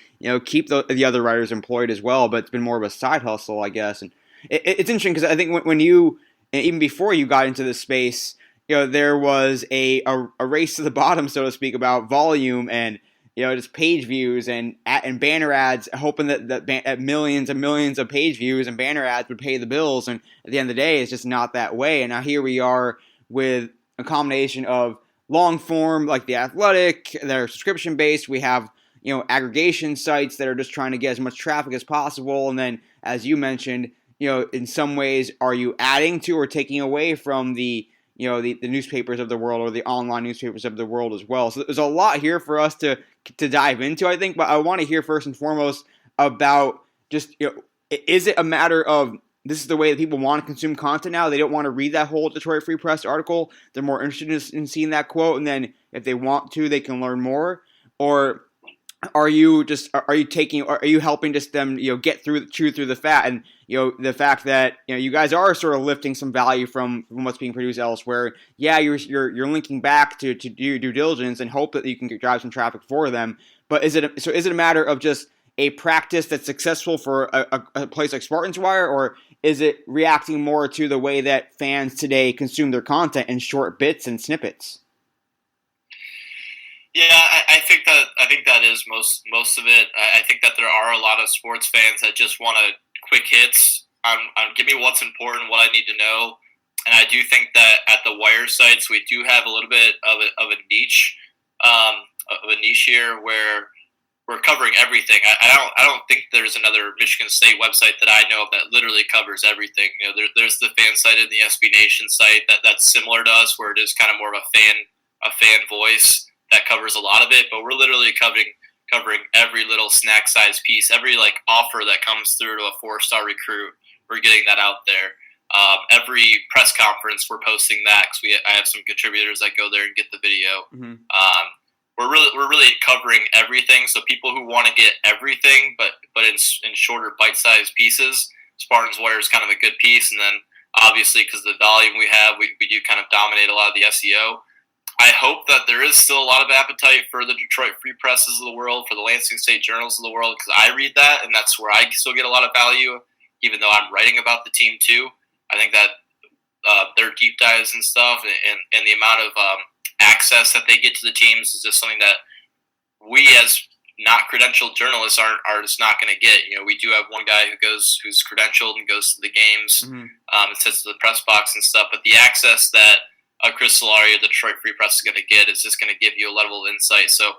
keep the other writers employed as well? But it's been more of a side hustle, I guess. And it's interesting because I think when you, even before you got into this space, there was a race to the bottom, so to speak, about volume and just page views and banner ads, hoping that millions and millions of page views and banner ads would pay the bills. And at the end of the day, it's just not that way. And now here we are with a combination of long form, like The Athletic, that are subscription based. We have aggregation sites that are just trying to get as much traffic as possible. And then, as you mentioned, in some ways, are you adding to or taking away from the newspapers of the world or the online newspapers of the world as well? So there's a lot here for us to dive into, I think. But I want to hear first and foremost about just, is it a matter of this is the way that people want to consume content now? They don't want to read that whole Detroit Free Press article. They're more interested in seeing that quote. And then if they want to, they can learn more. Or are you helping just them, get chew through the fat, and the fact that you guys are sort of lifting some value from what's being produced elsewhere. Yeah, you're linking back to do due diligence and hope that you can drive some traffic for them. But is it a matter of just a practice that's successful for a place like Spartan's Wire, or is it reacting more to the way that fans today consume their content in short bits and snippets? Yeah, I think that is most of it. I think that there are a lot of sports fans that just want quick hits. Give me what's important, what I need to know. And I do think that at the Wire sites, we do have a little bit of a niche here where we're covering everything. I don't think there's another Michigan State website that I know of that literally covers everything. There's the fan site and the SB Nation site that's similar to us, where it is kind of more of a fan voice that covers a lot of it, but we're literally covering every little snack size piece, every offer that comes through to a 4-star recruit. We're getting that out there. Every press conference, we're posting that because I have some contributors that go there and get the video. we're really covering everything. So people who want to get everything, but in shorter bite-sized pieces, Spartans Wire is kind of a good piece. And then obviously, because of the volume we have, we do kind of dominate a lot of the SEO. I hope that there is still a lot of appetite for the Detroit Free Presses of the world, for the Lansing State Journals of the world, because I read that, and that's where I still get a lot of value, even though I'm writing about the team too. I think that their deep dives and stuff, and the amount of access that they get to the teams is just something that we as not credentialed journalists are just not going to get. We do have one guy who's credentialed and goes to the games and sits in the press box and stuff, but the access that Chris Solari of the Detroit Free Press is going to get is just going to give you a level of insight. So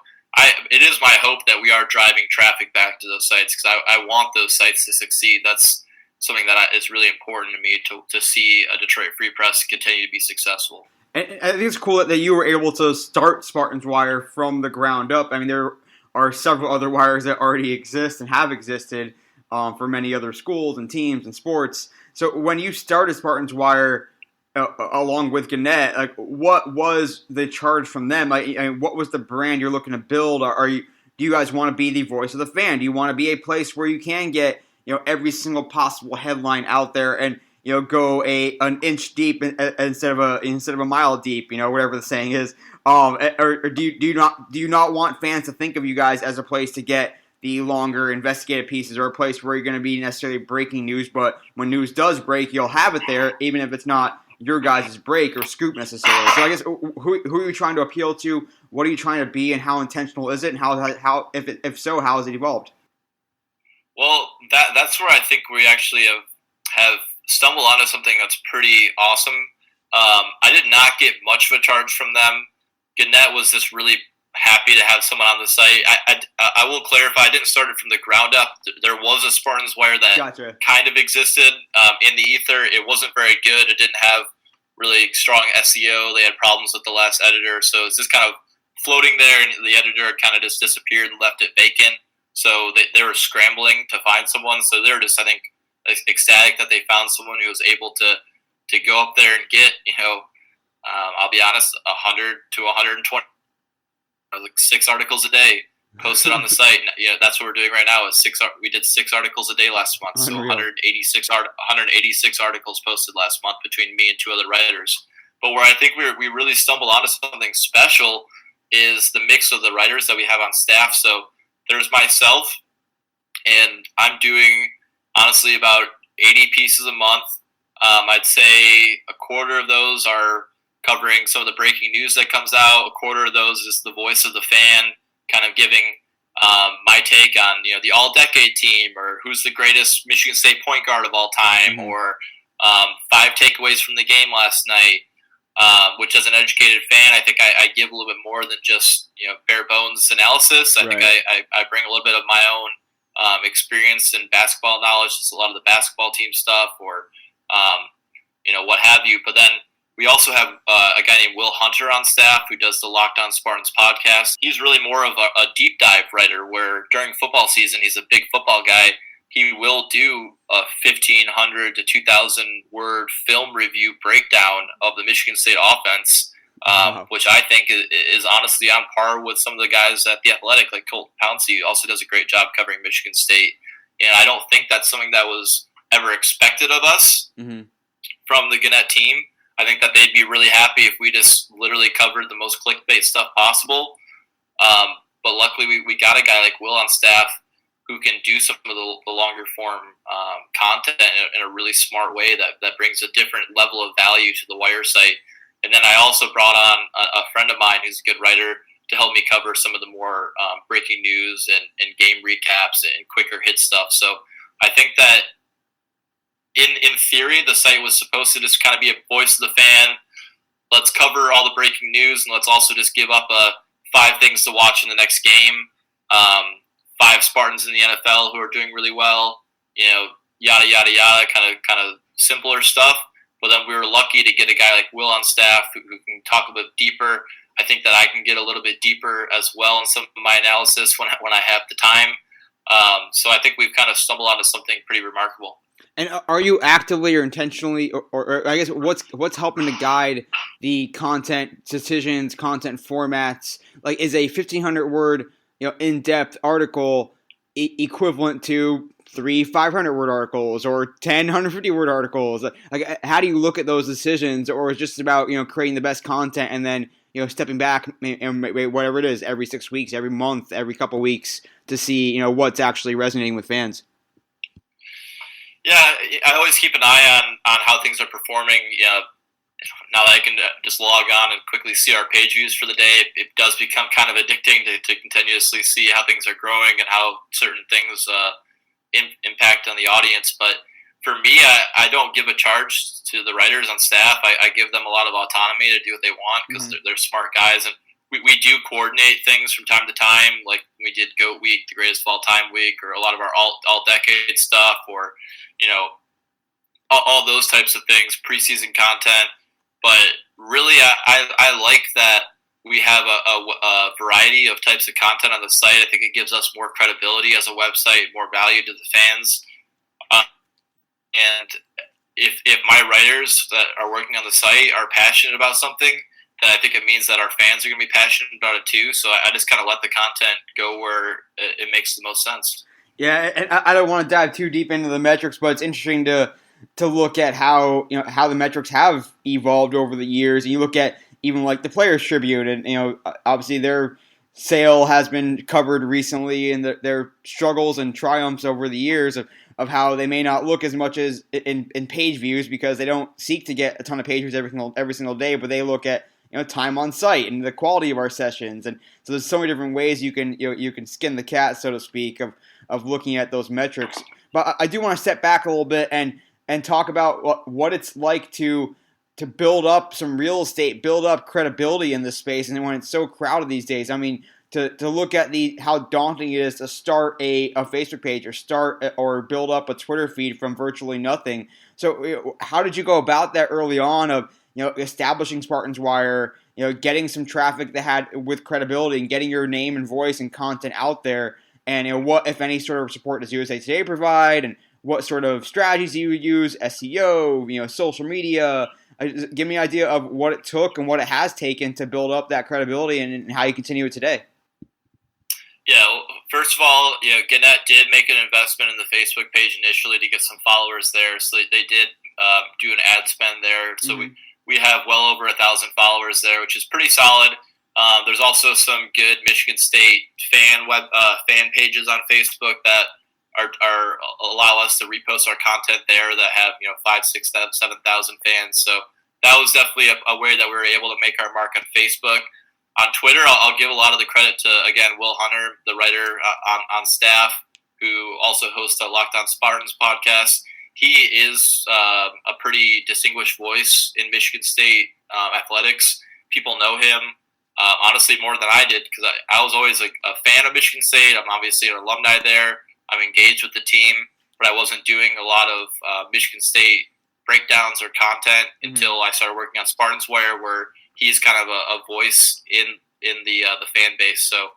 it is my hope that we are driving traffic back to those sites, because I want those sites to succeed. That's something that is really important to me, to see a Detroit Free Press continue to be successful. And I think it's cool that you were able to start Spartans Wire from the ground up. I mean, there are several other wires that already exist and have existed for many other schools and teams and sports. So when you started Spartans Wire along with Gannett, like, what was the charge from them? What was the brand you're looking to build? Do you guys want to be the voice of the fan? Do you want to be a place where you can get every single possible headline out there and go an inch deep instead of a mile deep, whatever the saying is, or do you not want fans to think of you guys as a place to get the longer investigative pieces, or a place where you're going to be necessarily breaking news, but when news does break, you'll have it there, even if it's not your guys' break or scoop necessarily? So I guess who are you trying to appeal to? What are you trying to be, and how intentional is it, and how if so, how has it evolved? Well, that's where I think we actually have stumbled onto something that's pretty awesome. I did not get much of a charge from them. Gannett was just really happy to have someone on the site. I will clarify, I didn't start it from the ground up. There was a Spartans Wire that kind of existed in the ether. It wasn't very good. It didn't have really strong SEO. They had problems with the last editor. So it's just kind of floating there, and the editor kind of just disappeared and left it vacant. So they were scrambling to find someone. So they're just, I think, ecstatic that they found someone who was able to go up there and get, I'll be honest, 100 to 120, like 6 articles a day posted on the site. And, that's what we're doing right now. We did 6 articles a day last month, so 186 articles posted last month between me and 2 other writers. But where I think we really stumbled onto something special is the mix of the writers that we have on staff. So there's myself, and I'm doing, honestly, about 80 pieces a month. I'd say a quarter of those are covering some of the breaking news that comes out. A quarter of those is the voice of the fan, kind of giving my take on the all-decade team, or who's the greatest Michigan State point guard of all time, or 5 takeaways from the game last night. Which, as an educated fan, I think I give a little bit more than just bare bones analysis. I think I bring a little bit of my own experience in basketball knowledge, just a lot of the basketball team stuff, or what have you. But then we also have a guy named Will Hunter on staff who does the Locked On Spartans podcast. He's really more of a deep dive writer, where during football season, he's a big football guy. He will do a 1,500 to 2,000 word film review breakdown of the Michigan State offense, which I think is honestly on par with some of the guys at The Athletic, like Colton Pouncey, who also does a great job covering Michigan State. And I don't think that's something that was ever expected of us from the Gannett team. I think that they'd be really happy if we just literally covered the most clickbait stuff possible. But luckily, we got a guy like Will on staff who can do some of the longer form content in a really smart way that brings a different level of value to the Wire site. And then I also brought on a friend of mine who's a good writer to help me cover some of the more breaking news and game recaps and quicker hit stuff. So I think that in theory, the site was supposed to just kind of be a voice of the fan. Let's cover all the breaking news, and let's also just give up 5 things to watch in the next game. 5 Spartans in the NFL who are doing really well, yada, yada, yada, kind of simpler stuff. But then we were lucky to get a guy like Will on staff who can talk a bit deeper. I think that I can get a little bit deeper as well in some of my analysis when I have the time. So I think we've kind of stumbled onto something pretty remarkable. And are you actively or intentionally, or I guess what's helping to guide the content decisions, content formats? Like, is a 1,500 word, in-depth article equivalent to 500 word articles or 1,050 word articles? Like, how do you look at those decisions, or is it just about creating the best content and then stepping back and whatever it is every 6 weeks, every month, every couple weeks to see what's actually resonating with fans? Yeah, I always keep an eye on how things are performing. Now that I can just log on and quickly see our page views for the day, it does become kind of addicting to continuously see how things are growing and how certain things impact on the audience. But for me, I don't give a charge to the writers on staff. I give them a lot of autonomy to do what they want because they're smart guys. And we do coordinate things from time to time, like we did GOAT Week, the Greatest of All Time Week, or a lot of our all-decade stuff, or all those types of things, preseason content. But really, I like that we have a variety of types of content on the site. I think it gives us more credibility as a website, more value to the fans. And if my writers that are working on the site are passionate about something, then I think it means that our fans are going to be passionate about it too. So I just kind of let the content go where it makes the most sense. Yeah, and I don't want to dive too deep into the metrics, but it's interesting to look at how how the metrics have evolved over the years. And you look at even like the Players Tribune, and obviously their sale has been covered recently, and their struggles and triumphs over the years of how they may not look as much as in page views because they don't seek to get a ton of page views every single day, but they look at time on site and the quality of our sessions. And so there's so many different ways you can skin the cat, so to speak, of looking at those metrics. But I do want to step back a little bit and talk about what it's like to build up some real estate, build up credibility in this space, and when it's so crowded these days. I mean, to look at how daunting it is to start a Facebook page or build up a Twitter feed from virtually nothing. So how did you go about that early on of establishing Spartans Wire, getting some traffic that had with credibility and getting your name and voice and content out there, and what, if any, sort of support does USA Today provide, and what sort of strategies you would use, SEO, social media. Give me an idea of what it took and what it has taken to build up that credibility and how you continue it today. Yeah, well, first of all, Gannett did make an investment in the Facebook page initially to get some followers there. So they did do an ad spend there. So we have well over 1,000 followers there, which is pretty solid. There's also some good Michigan State fan pages on Facebook that are allow us to repost our content there that have 5, 6, 7,000 fans. So that was definitely a way that we were able to make our mark on Facebook. On Twitter, I'll give a lot of the credit to, again, Will Hunter, the writer on staff, who also hosts a Locked On Spartans podcast. He is a pretty distinguished voice in Michigan State athletics. People know him, honestly, more than I did, because I was always a fan of Michigan State. I'm obviously an alumni there. I'm engaged with the team, but I wasn't doing a lot of Michigan State breakdowns or content until I started working on Spartans Wire, where he's kind of a voice in the fan base. So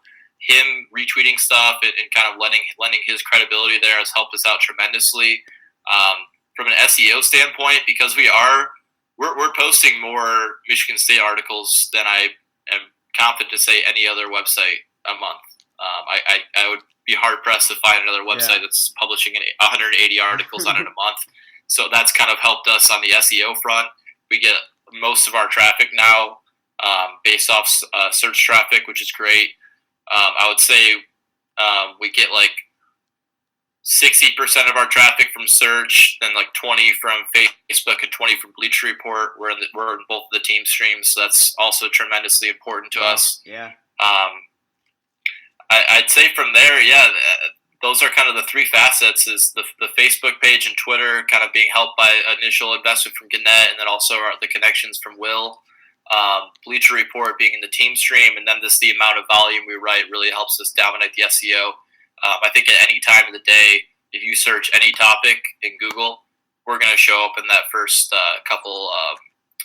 him retweeting stuff and kind of lending his credibility there has helped us out tremendously. From an SEO standpoint, because we're posting more Michigan State articles than I am confident to say any other website a month. I would be hard pressed to find another website that's publishing 180 articles on it a month. So that's kind of helped us on the SEO front. We get most of our traffic now based off search traffic, which is great. I would say we get like 60% of our traffic from search, then like 20 from Facebook and 20 from Bleacher Report. We're in both of the team streams, so that's also tremendously important to us. Yeah. I'd say from there, those are kind of the three facets: is the Facebook page and Twitter kind of being helped by initial investment from Gannett, and then also the connections from Will. Bleacher Report being in the team stream, and then just the amount of volume we write really helps us dominate the SEO. I think at any time of the day, if you search any topic in Google, we're going to show up in that first couple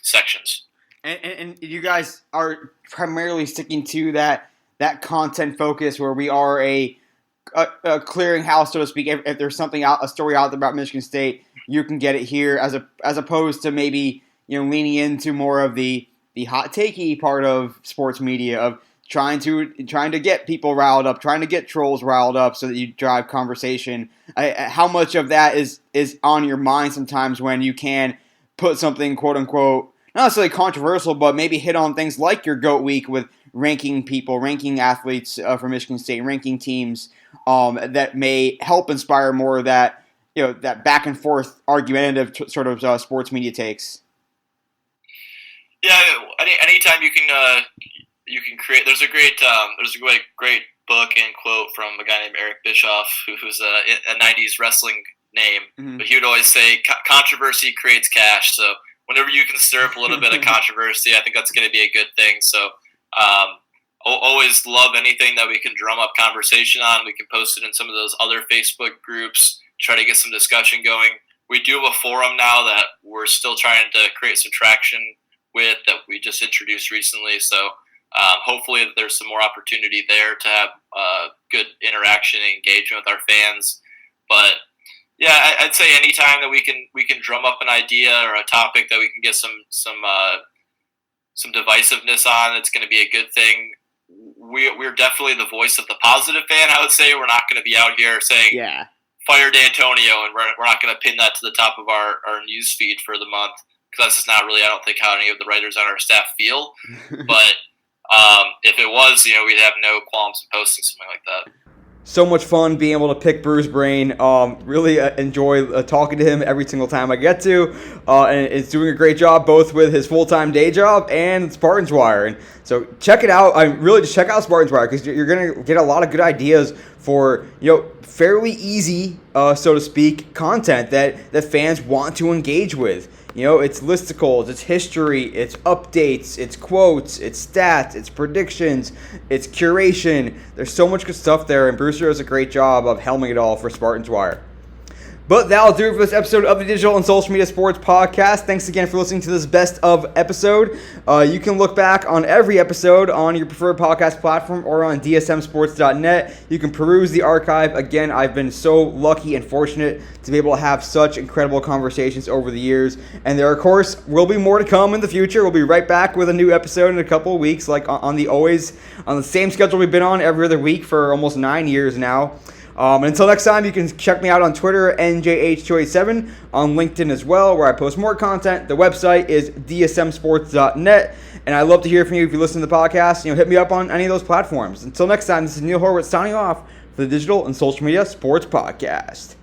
sections. And you guys are primarily sticking to that content focus where we are a a clearinghouse, so to speak. If there's a story out there about Michigan State, you can get it here, as opposed to maybe leaning into more of the hot takey part of sports media, of trying to get people riled up, trying to get trolls riled up, so that you drive conversation. How much of that is on your mind sometimes when you can put something, quote unquote, not necessarily controversial, but maybe hit on things like your GOAT week with ranking people, ranking athletes for Michigan State, ranking teams that may help inspire more of that, that back and forth argumentative sort of sports media takes. Yeah, anytime you can create. There's a great book and quote from a guy named Eric Bischoff, who's a '90s wrestling name, Mm-hmm. but he would always say controversy creates cash. So whenever you can stir up a little bit of controversy, I think that's going to be a good thing. So always love anything that we can drum up conversation on. We can post it in some of those other Facebook groups, try to get some discussion going. We do have a forum now that we're still trying to create some traction with, that we just introduced recently. So hopefully there's some more opportunity there to have good interaction and engagement with our fans. But yeah, I'd say anytime that we can drum up an idea or a topic that we can get some divisiveness on, it's going to be a good thing. We're definitely the voice of the positive fan. I would say we're not going to be out here saying fire D'Antonio, and we're not going to pin that to the top of our news feed for the month, because that's just not really, I don't think, how any of the writers on our staff feel. But if it was, we'd have no qualms in posting something like that. So much fun being able to pick Bruce's brain. Really enjoy talking to him every single time I get to. And it's doing a great job both with his full-time day job and Spartans Wire. And so check it out. Really just check out Spartans Wire, because you're going to get a lot of good ideas for, fairly easy, so to speak, content that fans want to engage with. It's listicles, it's history, it's updates, it's quotes, it's stats, it's predictions, it's curation. There's so much good stuff there, and Brewster does a great job of helming it all for Spartans Wire. But that'll do it for this episode of the Digital and Social Media Sports Podcast. Thanks again for listening to this best of episode. You can look back on every episode on your preferred podcast platform or on dsmsports.net. You can peruse the archive. Again, I've been so lucky and fortunate to be able to have such incredible conversations over the years. And there, of course, will be more to come in the future. We'll be right back with a new episode in a couple of weeks, like on the same schedule we've been on every other week for almost 9 years now. And until next time, you can check me out on Twitter, NJH287, on LinkedIn as well, where I post more content. The website is dsmsports.net, and I'd love to hear from you if you listen to the podcast. Hit me up on any of those platforms. Until next time, this is Neil Horowitz signing off for the Digital and Social Media Sports Podcast.